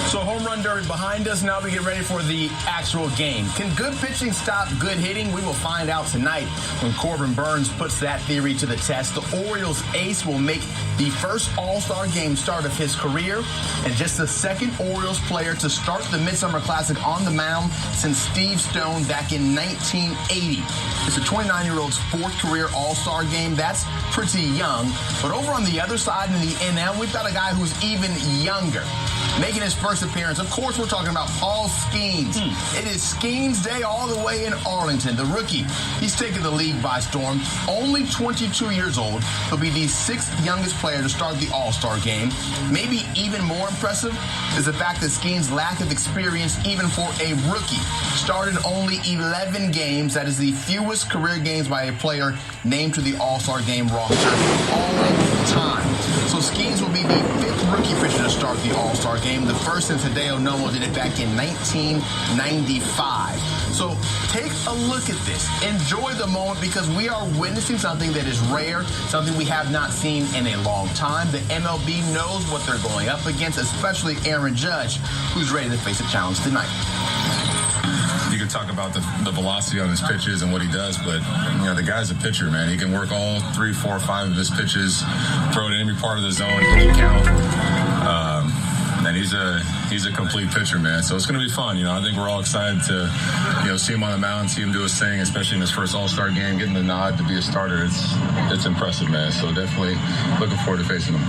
So home run derby behind us. Now we get ready for the actual game. Can good pitching stop good hitting? We will find out tonight when Corbin Burns puts that theory to the test. The Orioles ace will make the first All-Star Game start of his career, and just the second Orioles player to start the Midsummer Classic on the mound since Steve Stone back in 1980. It's a 29-year-old's fourth career All-Star Game. That's pretty young. But over on the other side in the NL, we've got a guy who's even younger. Making his first appearance, of course, we're talking about Paul Skeens. It is Skeens Day all the way in Arlington. The rookie, he's taken the league by storm. Only 22 years old. He'll be the 6th youngest player to start the All-Star game. Maybe even more impressive is the fact that Skeens' lack of experience, even for a rookie, started only 11 games. That is the fewest career games by a player named to the All-Star game roster all time. So Skeens will be the 5th rookie pitcher to start the All-Star game. The first since Hideo Nomo did it back in 1995. So take a look at this. Enjoy the moment because we are witnessing something that is rare, something we have not seen in a long time. The MLB knows what they're going up against, especially Aaron Judge, who's ready to face a challenge tonight. You could talk about the velocity on his pitches and what he does, but the guy's a pitcher, man. He can work all 3, 4, 5 of his pitches, throw it in every part of the zone, any count. And he's a complete pitcher, man. So it's going to be fun. I think we're all excited to see him on the mound, see him do his thing, especially in his first All-Star game, getting the nod to be a starter. It's impressive, man. So definitely looking forward to facing him.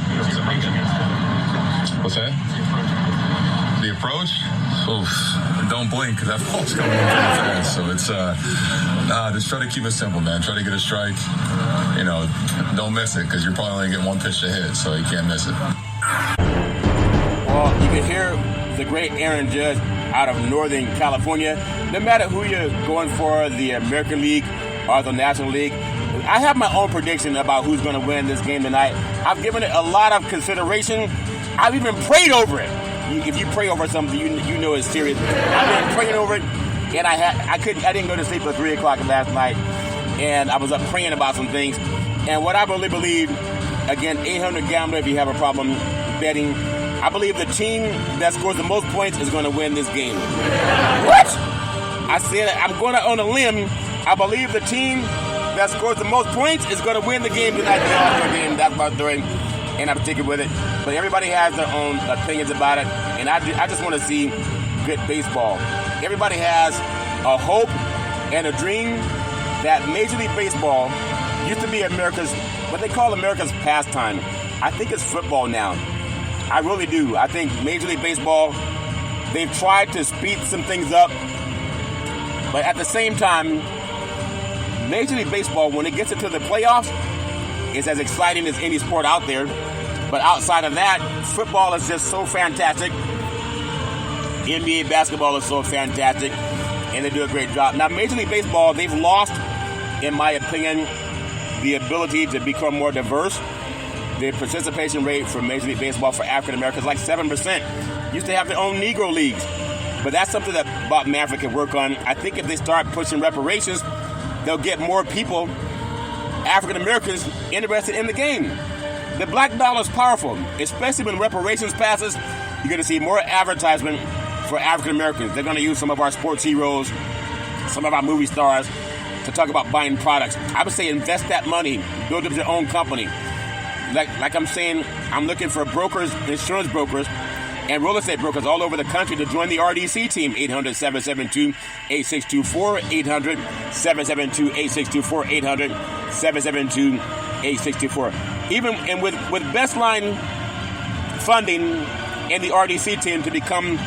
What's that? The approach? Oof, don't blink because that ball's coming in pretty fast. So it's just try to keep it simple, man. Try to get a strike. Don't miss it because you're probably only getting one pitch to hit, so you can't miss it. Well, you can hear the great Aaron Judge out of Northern California. No matter who you're going for, the American League or the National League, I have my own prediction about who's going to win this game tonight. I've given it a lot of consideration. I've even prayed over it. If you pray over something, you know it's serious. I've been praying over it, and I didn't go to sleep till 3 o'clock last night, and I was up praying about some things. And what I really believe, again, 800 gambler, if you have a problem betting, I believe the team that scores the most points is going to win this game. What? I said I'm going to on a limb. I believe the team that scores the most points is going to win the game tonight. The All-Star game. That's my theory, and I'm sticking with it. But everybody has their own opinions about it, and I just want to see good baseball. Everybody has a hope and a dream that Major League Baseball used to be what they call America's pastime. I think it's football now. I really do. I think Major League Baseball, they've tried to speed some things up, but at the same time, Major League Baseball, when it gets into the playoffs, is as exciting as any sport out there. But outside of that, football is just so fantastic. NBA basketball is so fantastic, and they do a great job. Now, Major League Baseball, they've lost, in my opinion, the ability to become more diverse. The participation rate for Major League Baseball for African Americans is like 7%. Used to have their own Negro leagues. But that's something that Bob Manfred can work on. I think if they start pushing reparations, they'll get more people, African Americans, interested in the game. The black dollar is powerful, especially when reparations passes. You're going to see more advertisement for African Americans. They're going to use some of our sports heroes, some of our movie stars to talk about buying products. I would say invest that money, build up your own company. Like I'm saying, I'm looking for brokers, insurance brokers, and real estate brokers all over the country to join the RDC team. 800-772-8624, 800-772-8624, 800-772-8624. Even and with Best Line funding and the RDC team to become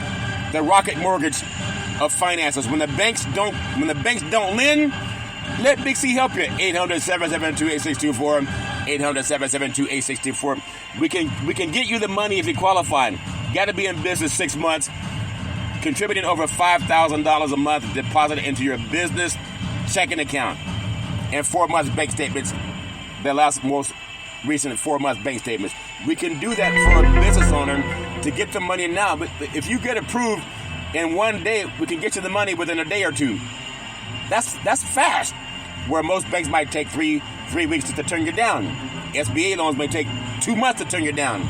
the rocket mortgage of finances. When the banks don't lend, let Big C help you. 800-772-8624. 800-772-8624. We can get you the money if you qualify. Got to be in business 6 months, contributing over $5,000 a month deposited into your business checking account, and 4 months bank statements. The most recent 4 months bank statements. We can do that for a business owner to get the money now. But if you get approved in 1 day, we can get you the money within a day or two. That's fast. Where most banks might take three weeks to turn you down. SBA loans may take 2 months to turn you down.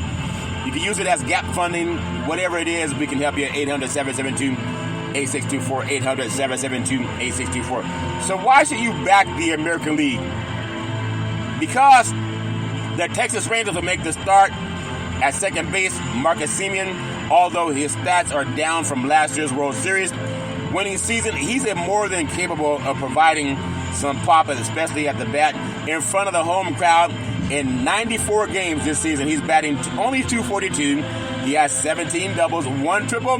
You can use it as gap funding, whatever it is, we can help you at 800-772-8624, 800-772-8624. So why should you back the American League? Because the Texas Rangers will make the start at second base, Marcus Semien, although his stats are down from last year's World Series winning season, he's more than capable of providing some pop, especially at the bat, in front of the home crowd. In 94 games this season, he's batting only .242. He has 17 doubles, 1 triple,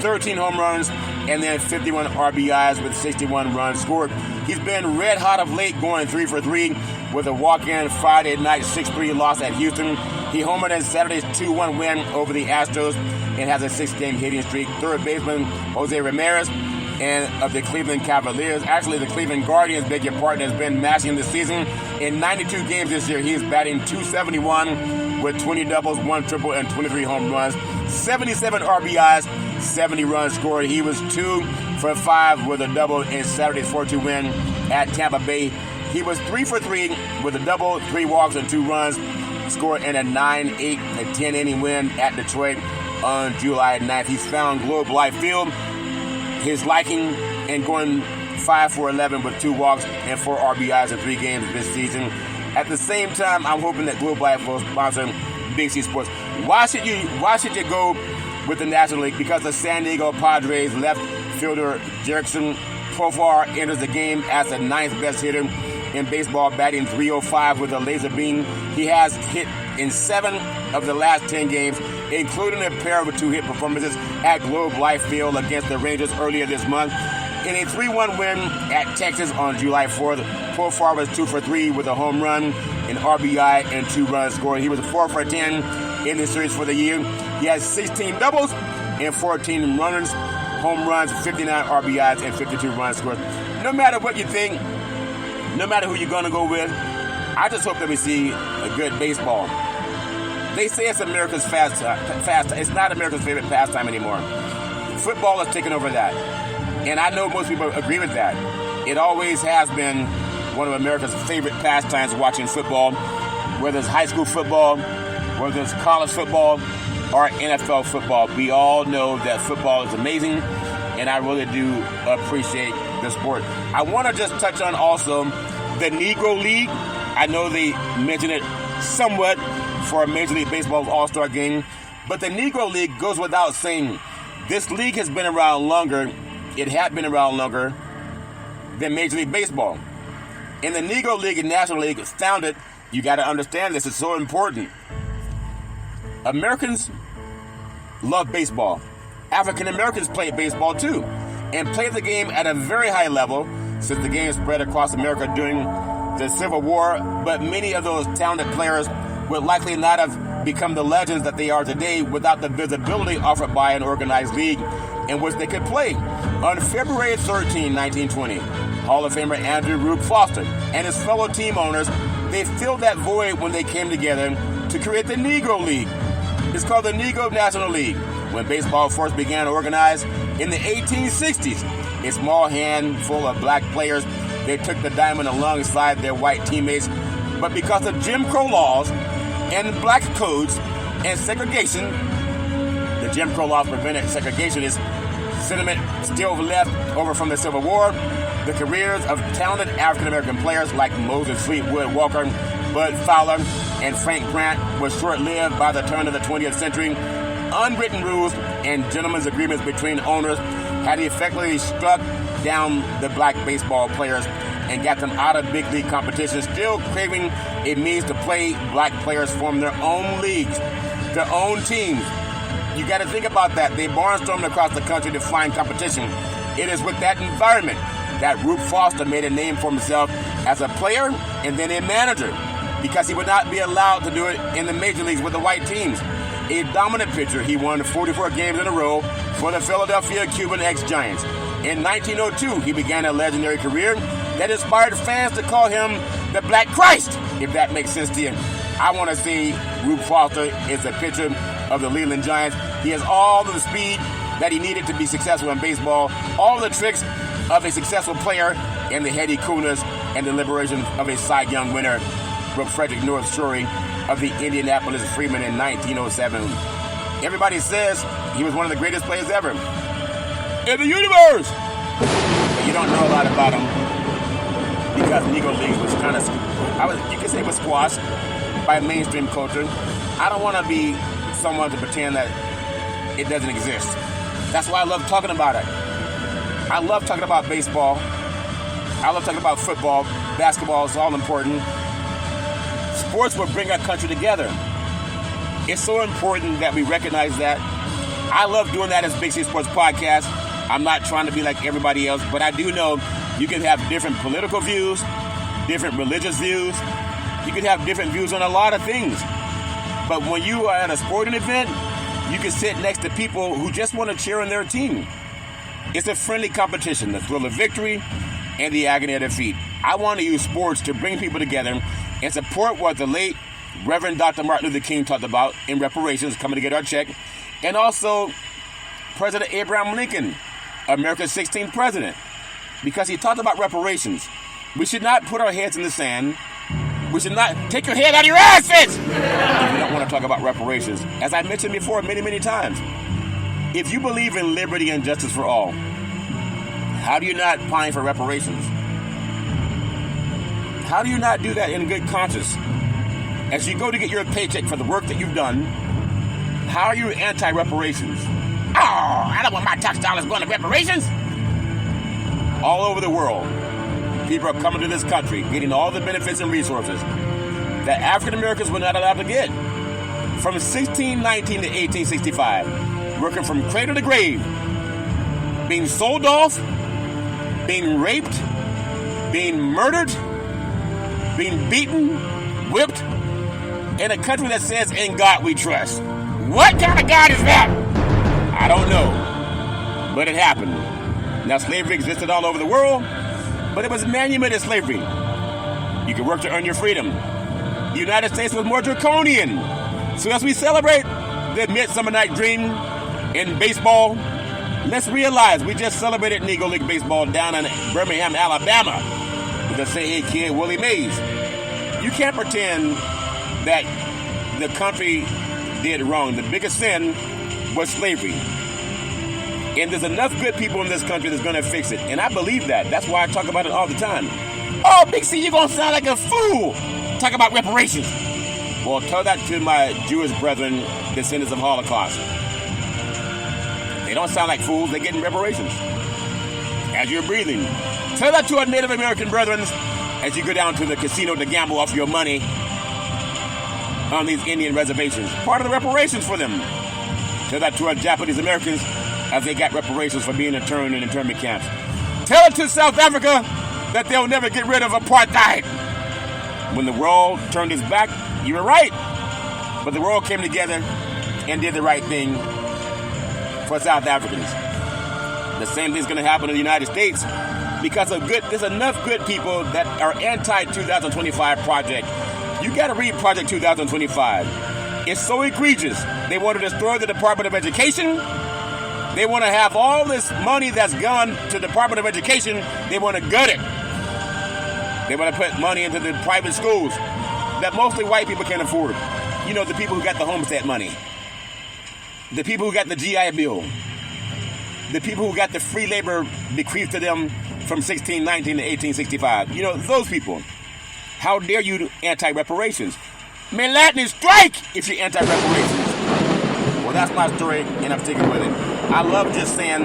13 home runs, and then 51 RBIs with 61 runs scored. He's been red hot of late, going 3 for 3 with a walk-in Friday night 6-3 loss at Houston. He homered in Saturday's 2-1 win over the Astros and has a 6-game hitting streak. Third baseman Jose Ramirez and of the Cleveland Cavaliers, actually the Cleveland Guardians, beg your pardon, has been mashing this season. In 92 games this year, he is batting .271 with 20 doubles, 1 triple, and 23 home runs, 77 RBIs, 70 runs scored. He was 2 for 5 with a double in Saturday's 4-2 win at Tampa Bay. He was 3 for 3 with a double, 3 walks, and 2 runs scored in a 9-8 and 10-inning win at Detroit on July 9th. He's found Globe Life Field his liking and going 5 for 11 with 2 walks and 4 RBIs in 3 games this season. At the same time, I'm hoping that Globe Life will sponsor Big C Sports. Why should you go with the National League? Because the San Diego Padres left fielder Jerickson Profar enters the game as the 9th best hitter in baseball, batting .305 with a laser beam. He has hit in 7 of the last 10 games, including a pair of 2-hit performances at Globe Life Field against the Rangers earlier this month. In a 3-1 win at Texas on July 4th, Profar was 2 for 3 with a home run, an RBI, and 2 runs scored. He was 4 for 10 in the series for the year. He has 16 doubles and 14 runners, home runs, 59 RBIs, and 52 runs scored. No matter what you think, no matter who you're going to go with, I just hope that we see a good baseball. They say it's America's fast. It's not America's favorite pastime anymore. Football has taken over that. And I know most people agree with that. It always has been one of America's favorite pastimes, watching football, whether it's high school football, whether it's college football, or NFL football. We all know that football is amazing, and I really do appreciate the sport. I want to just touch on also the Negro League. I know they mentioned it somewhat for a Major League Baseball's All-Star game, but the Negro League goes without saying. This league has been around longer. It had been around longer than Major League Baseball. And the Negro League and National League is founded, you got to understand this, it's so important. Americans love baseball. African Americans play baseball too, and play the game at a very high level since the game spread across America during the Civil War, but many of those talented players would likely not have become the legends that they are today without the visibility offered by an organized league in which they could play. On February 13, 1920, Hall of Famer Andrew Rube Foster and his fellow team owners, they filled that void when they came together to create the Negro League. It's called the Negro National League. When baseball first began to organize in the 1860s, a small handful of black players, they took the diamond alongside their white teammates. But because of Jim Crow laws and black codes and segregation, the Jim Crow laws prevented segregationist sentiment still left over from the Civil War. The careers of talented African-American players like Moses Fleetwood Walker, Bud Fowler, and Frank Grant was short-lived by the turn of the 20th century. Unwritten rules and gentlemen's agreements between owners had effectively struck down the black baseball players and got them out of big league competition. Still craving a means to play, black players formed their own leagues, their own teams. You got to think about that. They barnstormed across the country to find competition. It is with that environment that Rube Foster made a name for himself as a player and then a manager, because he would not be allowed to do it in the major leagues with the white teams. A dominant pitcher, he won 44 games in a row for the Philadelphia Cuban ex-Giants. In 1902, he began a legendary career that inspired fans to call him the Black Christ, if that makes sense to you. I want to say Rube Foster is a pitcher of the Leland Giants. He has all of the speed that he needed to be successful in baseball, all the tricks of a successful player, and the heady coolness and deliberation of a Cy Young winner, wrote Frederick North Shorey of the Indianapolis Freeman in 1907. Everybody says he was one of the greatest players ever in the universe. But you don't know a lot about him because Negro League was kind of, you could say it was squashed by mainstream culture. I don't want to be someone to pretend that it doesn't exist. That's why I love talking about it. I love talking about baseball. I love talking about football. Basketball is all important. Sports will bring our country together. It's so important that we recognize that. I love doing that as Big C Sports Podcast. I'm not trying to be like everybody else, but I do know you can have different political views, different religious views. You can have different views on a lot of things. But when you are at a sporting event, you can sit next to people who just want to cheer on their team. It's a friendly competition, the thrill of victory and the agony of defeat. I want to use sports to bring people together and support what the late Reverend Dr. Martin Luther King talked about in reparations, coming to get our check, and also President Abraham Lincoln, America's 16th president, because he talked about reparations. We should not put our heads in the sand. We should not take your head out of your asses if you don't want to talk about reparations. As I mentioned before many, many times, if you believe in liberty and justice for all, how do you not pine for reparations? How do you not do that in good conscience? As you go to get your paycheck for the work that you've done, how are you anti-reparations? Oh, I don't want my tax dollars going to reparations. All over the world, people are coming to this country, getting all the benefits and resources that African Americans were not allowed to get. From 1619 to 1865, working from cradle to grave, being sold off, being raped, being murdered, being beaten, whipped, in a country that says, "In God we trust." What kind of God is that? I don't know, but it happened. Now, slavery existed all over the world, but it was manumitted slavery. You could work to earn your freedom. The United States was more draconian. So as we celebrate the Midsummer Night Dream in baseball, let's realize we just celebrated Negro League baseball down in Birmingham, Alabama, with the Say Hey Kid, Willie Mays. You can't pretend that the country did wrong. The biggest sin was slavery. And there's enough good people in this country that's going to fix it. And I believe that. That's why I talk about it all the time. Oh, Big C, you're going to sound like a fool. Talk about reparations. Well, tell that to my Jewish brethren, descendants of Holocaust. They don't sound like fools. They're getting reparations. As you're breathing. Tell that to our Native American brethren as you go down to the casino to gamble off your money on these Indian reservations. Part of the reparations for them. Tell that to our Japanese Americans as they got reparations for being interned in internment camps. Tell it to South Africa that they'll never get rid of apartheid. When the world turned its back, you were right. But the world came together and did the right thing for South Africans. The same thing's going to happen in the United States because of there's enough good people that are anti-2025 project. You got to read Project 2025. It's so egregious. They want to destroy the Department of Education. They want to have all this money that's gone to the Department of Education. They want to gut it. They want to put money into the private schools that mostly white people can afford. You know, the people who got the homestead money. The people who got the GI Bill. The people who got the free labor bequeathed to them from 1619 to 1865. You know, those people. How dare you anti-reparations? Man, Latin strike if you're anti-reparations. Well, that's my story, and I'm sticking with it. I love just saying,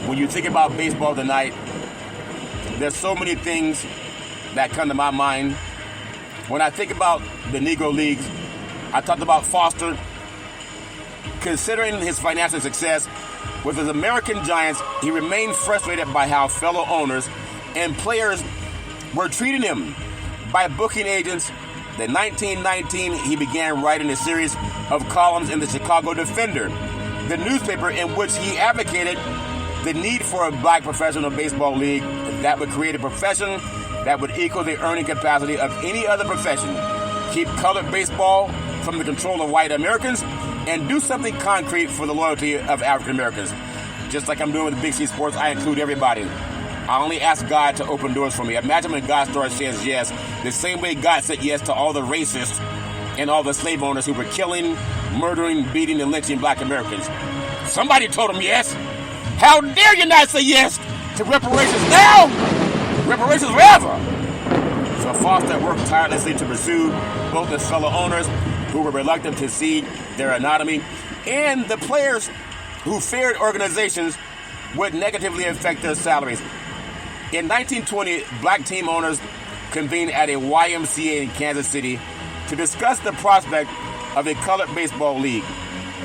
when you think about baseball tonight, there's so many things that come to my mind. When I think about the Negro Leagues, I talked about Foster. Considering his financial success with his American Giants, he remained frustrated by how fellow owners and players were treating him. By booking agents, in 1919, he began writing a series of columns in the Chicago Defender, the newspaper in which he advocated the need for a black professional baseball league that would create a profession that would equal the earning capacity of any other profession, keep colored baseball from the control of white Americans, and do something concrete for the loyalty of African Americans. Just like I'm doing with Big C Sports, I include everybody. I only ask God to open doors for me. Imagine when God starts says yes, the same way God said yes to all the racists and all the slave owners who were killing, murdering, beating, and lynching black Americans. Somebody told him yes. How dare you not say yes to reparations now? Reparations forever. So Foster worked tirelessly to pursue both his fellow owners who were reluctant to cede their anatomy and the players who feared organizations would negatively affect their salaries. In 1920, black team owners convened at a YMCA in Kansas City to discuss the prospect of a colored baseball league.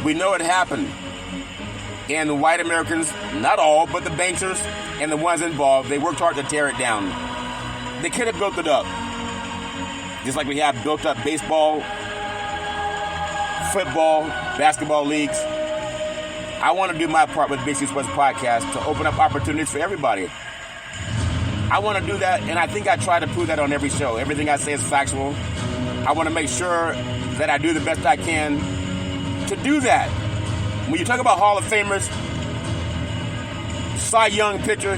We know it happened. And white Americans, not all, but the bankers and the ones involved, they worked hard to tear it down. They could have built it up. Just like we have built up baseball, football, basketball leagues. I want to do my part with Big C Sports Podcast to open up opportunities for everybody. I want to do that, and I think I try to prove that on every show. Everything I say is factual. I want to make sure that I do the best I can to do that. When you talk about Hall of Famers, Cy Young pitcher,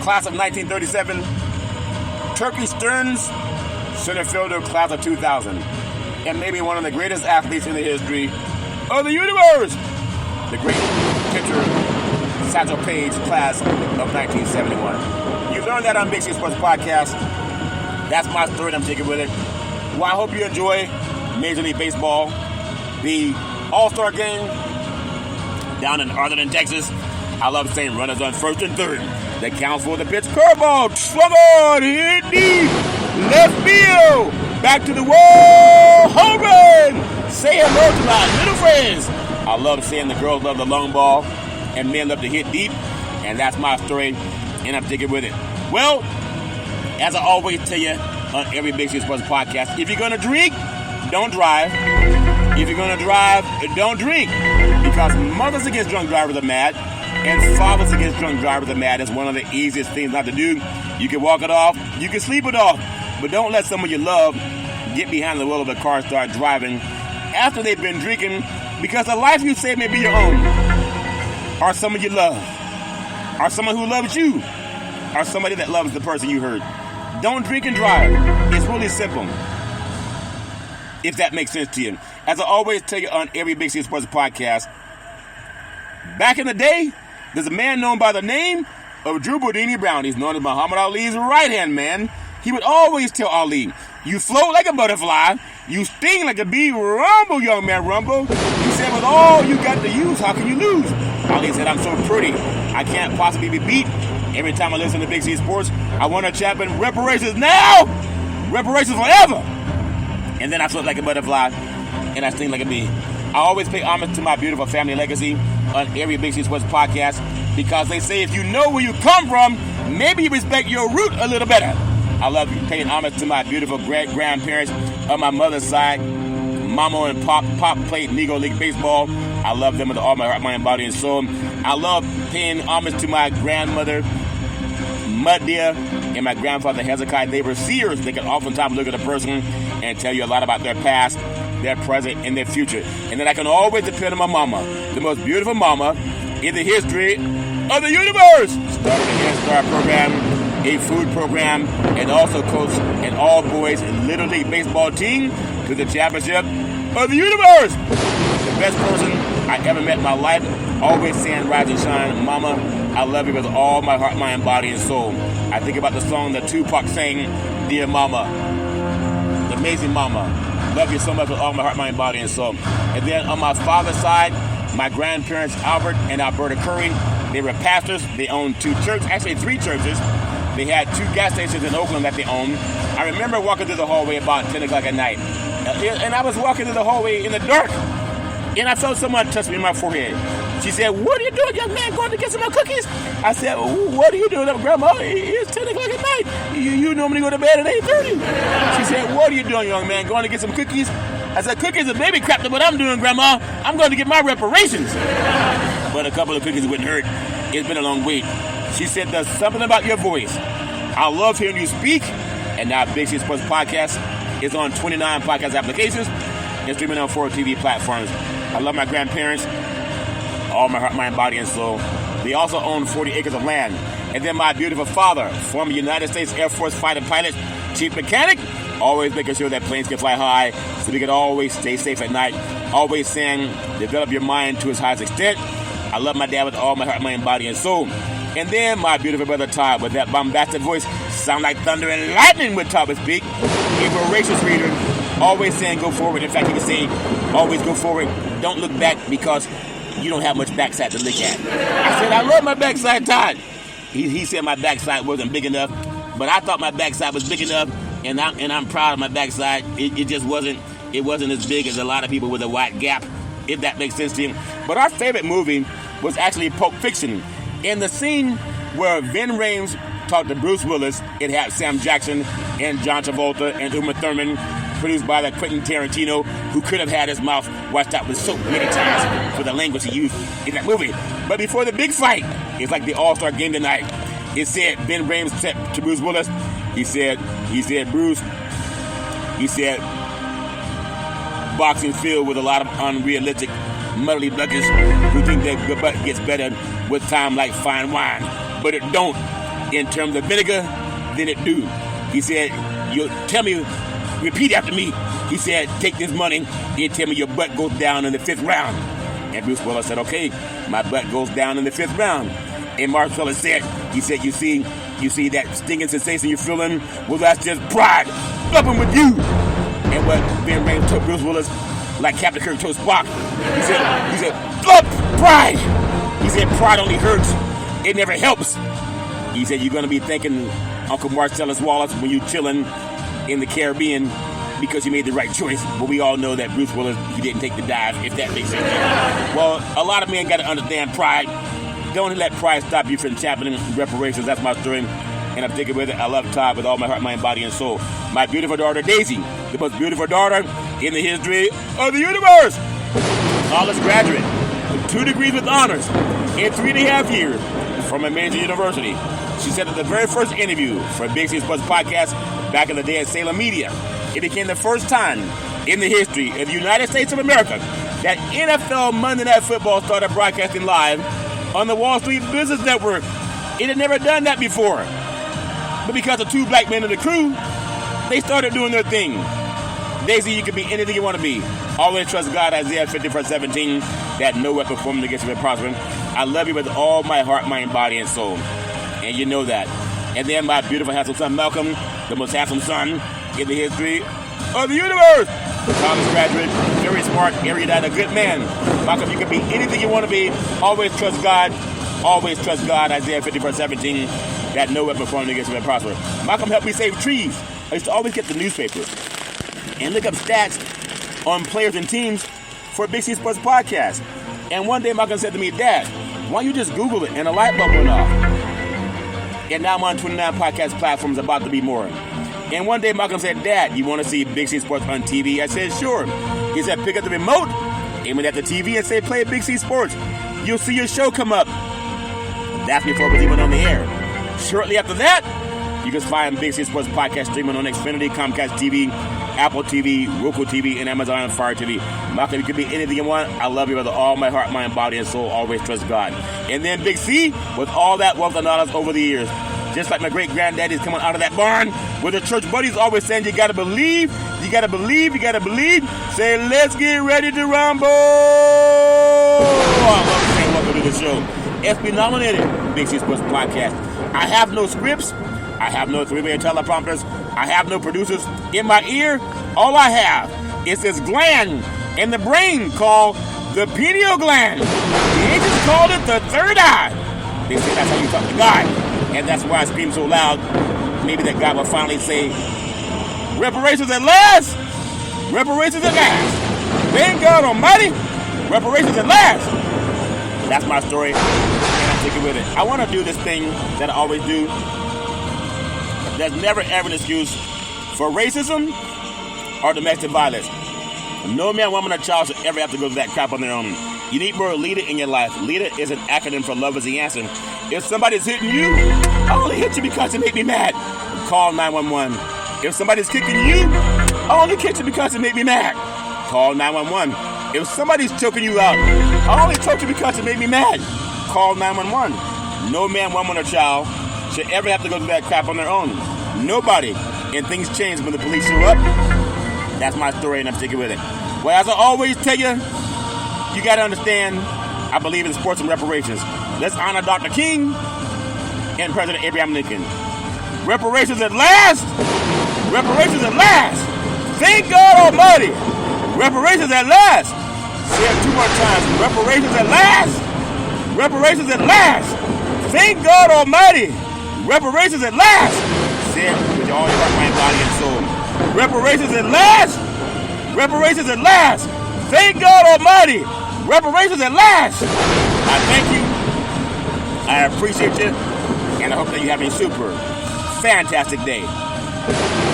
class of 1937, Turkey Stearns, center fielder, class of 2000, and maybe one of the greatest athletes in the history of the universe, the great pitcher, Satchel Paige, class of 1971. You learned that on Big C Sports Podcast. That's my story, and I'm taking with it. Well, I hope you enjoy Major League Baseball, the All-Star Game down in Arlington, Texas. I love saying runners on first and third. That counts for the pitch. Curveball, swung on, hit deep, left field, back to the wall, home run. Say hello to my little friends. I love saying the girls love the long ball and men love to hit deep, and that's my story, and I'm sticking with it. Well, as I always tell you on every Big C Sports Podcast, if you're going to drink, don't drive. If you're going to drive, don't drink. Because mothers against drunk drivers are mad, and fathers against drunk drivers are mad. It's one of the easiest things not to do. You can walk it off, you can sleep it off, but don't let someone you love get behind the wheel of a car and start driving after they've been drinking, because the life you save may be your own, or someone you love, or someone who loves you, or somebody that loves the person you hurt. Don't drink and drive. It's really simple, if that makes sense to you. As I always tell you on every Big C Sports Podcast, back in the day, there's a man known by the name of Drew Boudini Brown. He's known as Muhammad Ali's right-hand man. He would always tell Ali, you float like a butterfly, you sting like a bee, rumble, young man, rumble. He said, with all you got to use, how can you lose? Ali said, I'm so pretty, I can't possibly be beat. Every time I listen to Big C Sports, I want to champion reparations now, reparations forever. And then I float like a butterfly, and I sting like a bee. I always pay homage to my beautiful family legacy on every Big C Sports Podcast, because they say if you know where you come from, maybe you respect your root a little better. I love paying homage to my beautiful great-grandparents on my mother's side. Mama and Pop played Negro League Baseball. I love them with all my heart, mind, body, and soul. I love paying homage to my grandmother, Mud Deer, and my grandfather, Hezekiah. They were seers. They could oftentimes look at a person and tell you a lot about their past, their present, and their future. And then I can always depend on my mama, the most beautiful mama in the history of the universe. Started a Head Start program, a food program, and also coached an all-boys Little League baseball team to the championship of the universe. The best person I ever met in my life, always saying rise and shine. Mama, I love you with all my heart, mind, body, and soul. I think about the song that Tupac sang, Dear Mama, the amazing mama. Love you so much with all my heart, mind, body, and soul. And then on my father's side, my grandparents, Albert and Alberta Curry, they were pastors. They owned 2 churches, actually 3 churches. They had 2 gas stations in Oakland that they owned. I remember walking through the hallway about 10 o'clock at night. And I was walking through the hallway in the dark, and I felt someone touch me in my forehead. She said, what are you doing, young man, going to get some more cookies? I said, what are you doing up, Grandma? It's 10 o'clock at night. You normally go to bed at 8:30. She said, what are you doing, young man, going to get some cookies? I said, cookies are baby crap, what I'm doing, Grandma. I'm going to get my reparations. But a couple of cookies wouldn't hurt. It's been a long wait. She said, there's something about your voice. I love hearing you speak. And now Big C Sports Podcast is on 29 podcast applications and streaming on 4 TV platforms. I love my grandparents, all my heart, mind, body, and soul. They also own 40 acres of land. And then my beautiful father, former United States Air Force fighter pilot, chief mechanic, always making sure that planes can fly high so we can always stay safe at night. Always saying, develop your mind to its highest extent. I love my dad with all my heart, mind, body, and soul. And then my beautiful brother Todd with that bombastic voice, sound like thunder and lightning with Todd would speak. A voracious reader, always saying go forward. In fact, he would say, always go forward. Don't look back because you don't have much backside to look at. I said, I love my backside, Todd. He said my backside wasn't big enough, but I thought my backside was big enough, and I'm proud of my backside. It just wasn't as big as a lot of people with a wide gap, if that makes sense to you. But our favorite movie was actually Pulp Fiction. In the scene where Vin Rames talked to Bruce Willis, it had Sam Jackson and John Travolta and Uma Thurman, produced by the Quentin Tarantino, who could have had his mouth washed out with soap many times for the language he used in that movie. But before the big fight, it's like the All-Star game tonight. It said, Vin Rames said to Bruce Willis, he said, Bruce, boxing filled with a lot of unrealistic, muddly buckets who think that the butt gets better with time like fine wine. But it don't. In terms of vinegar, then it do. He said, you tell me, repeat after me. He said, take this money and tell me your butt goes down in the 5th round. And Bruce Willis said, okay, my butt goes down in the 5th round. And Marcellus said, you see that stinging sensation you're feeling? Well, that's just pride. Flipping with you. And what Vin Rames took Bruce Willis, like Captain Kirk told Spock, he said, flip pride. He said, pride only hurts. It never helps. He said, you're going to be thanking Uncle Marcellus Wallace when you're chilling in the Caribbean because you made the right choice. But we all know that Bruce Willis, he didn't take the dive, if that makes sense. Well, a lot of men got to understand pride. Don't let pride stop you from championing reparations. That's my story. And I'm sticking with it. I love Todd with all my heart, mind, body, and soul. My beautiful daughter, Daisy, the most beautiful daughter in the history of the universe. College graduate with 2 degrees with honors in 3.5 years from a major university. She said at the very first interview for Big C Sports Podcast back in the day at Salem Media, it became the first time in the history of the United States of America that NFL Monday Night Football started broadcasting live on the Wall Street Business Network. It had never done that before. But because of 2 black men in the crew, they started doing their thing. Daisy, you can be anything you want to be. Always trust God, Isaiah 50:17, that no weapon formed against you will prosper. I love you with all my heart, mind, body, and soul. And you know that. And then my beautiful, handsome son, Malcolm, the most handsome son in the history of the universe. College graduate, very smart, erudite, a good man. Malcolm, you can be anything you want to be. Always trust God. Always trust God, Isaiah 50:17, that no weapon formed against you will prosper. Malcolm helped me save trees. I used to always get the newspaper and look up stats on players and teams for Big C Sports Podcast. And one day Malcolm said to me, Dad, why don't you just Google it? And a light bulb went off. And now I'm on 29 podcast platforms, about to be more. And one day Malcolm said, Dad, you want to see Big C Sports on TV? I said, sure. He said, pick up the remote, aim it at the TV, and say, play Big C Sports. You'll see your show come up. That's before it was even on the air. Shortly after that, you can find Big C Sports Podcast streaming on Xfinity, Comcast TV, Apple TV, Roku TV, and Amazon and Fire TV. Malcolm, you can be anything you want. I love you with all my heart, mind, body, and soul. Always trust God. And then Big C, with all that wealth and knowledge over the years, just like my great-granddaddy's coming out of that barn, where the church buddies always saying, you got to believe, you got to believe, you got to believe. Say, let's get ready to rumble. I love saying welcome to the show. SB nominated Big C Sports Podcast. I have no scripts. I have no 3-way teleprompters. I have no producers in my ear. All I have is this gland in the brain called the pineal gland. The ancients called it the third eye. They say that's how you talk to God. And that's why I scream so loud. Maybe that God will finally say, reparations at last. Reparations at last. Thank God Almighty. Reparations at last. That's my story. And I'm sticking with it. I want to do this thing that I always do. There's never ever an excuse for racism or domestic violence. No man, woman, or child should ever have to go through that crap on their own. You need more leader in your life. Leader is an acronym for love is the answer. If somebody's hitting you, I only hit you because it made me mad. Call 911. If somebody's kicking you, I only kick you because it made me mad. Call 911. If somebody's choking you out, I only choked you because it made me mad. Call 911. No man, woman, or child should ever have to go through that crap on their own. Nobody. And things change when the police show up. That's my story, and I'm sticking with it. Well, as I always tell you, you got to understand, I believe in sports and reparations. Let's honor Dr. King and President Abraham Lincoln. Reparations at last! Reparations at last! Thank God Almighty! Reparations at last! Say it 2 more times. Reparations at last! Reparations at last! Thank God Almighty! Reparations at last! say it with all your heart, mind, body, and soul. Reparations at last! Reparations at last! Thank God Almighty! Reparations at last! I thank you. I appreciate you. And I hope that you have a super fantastic day.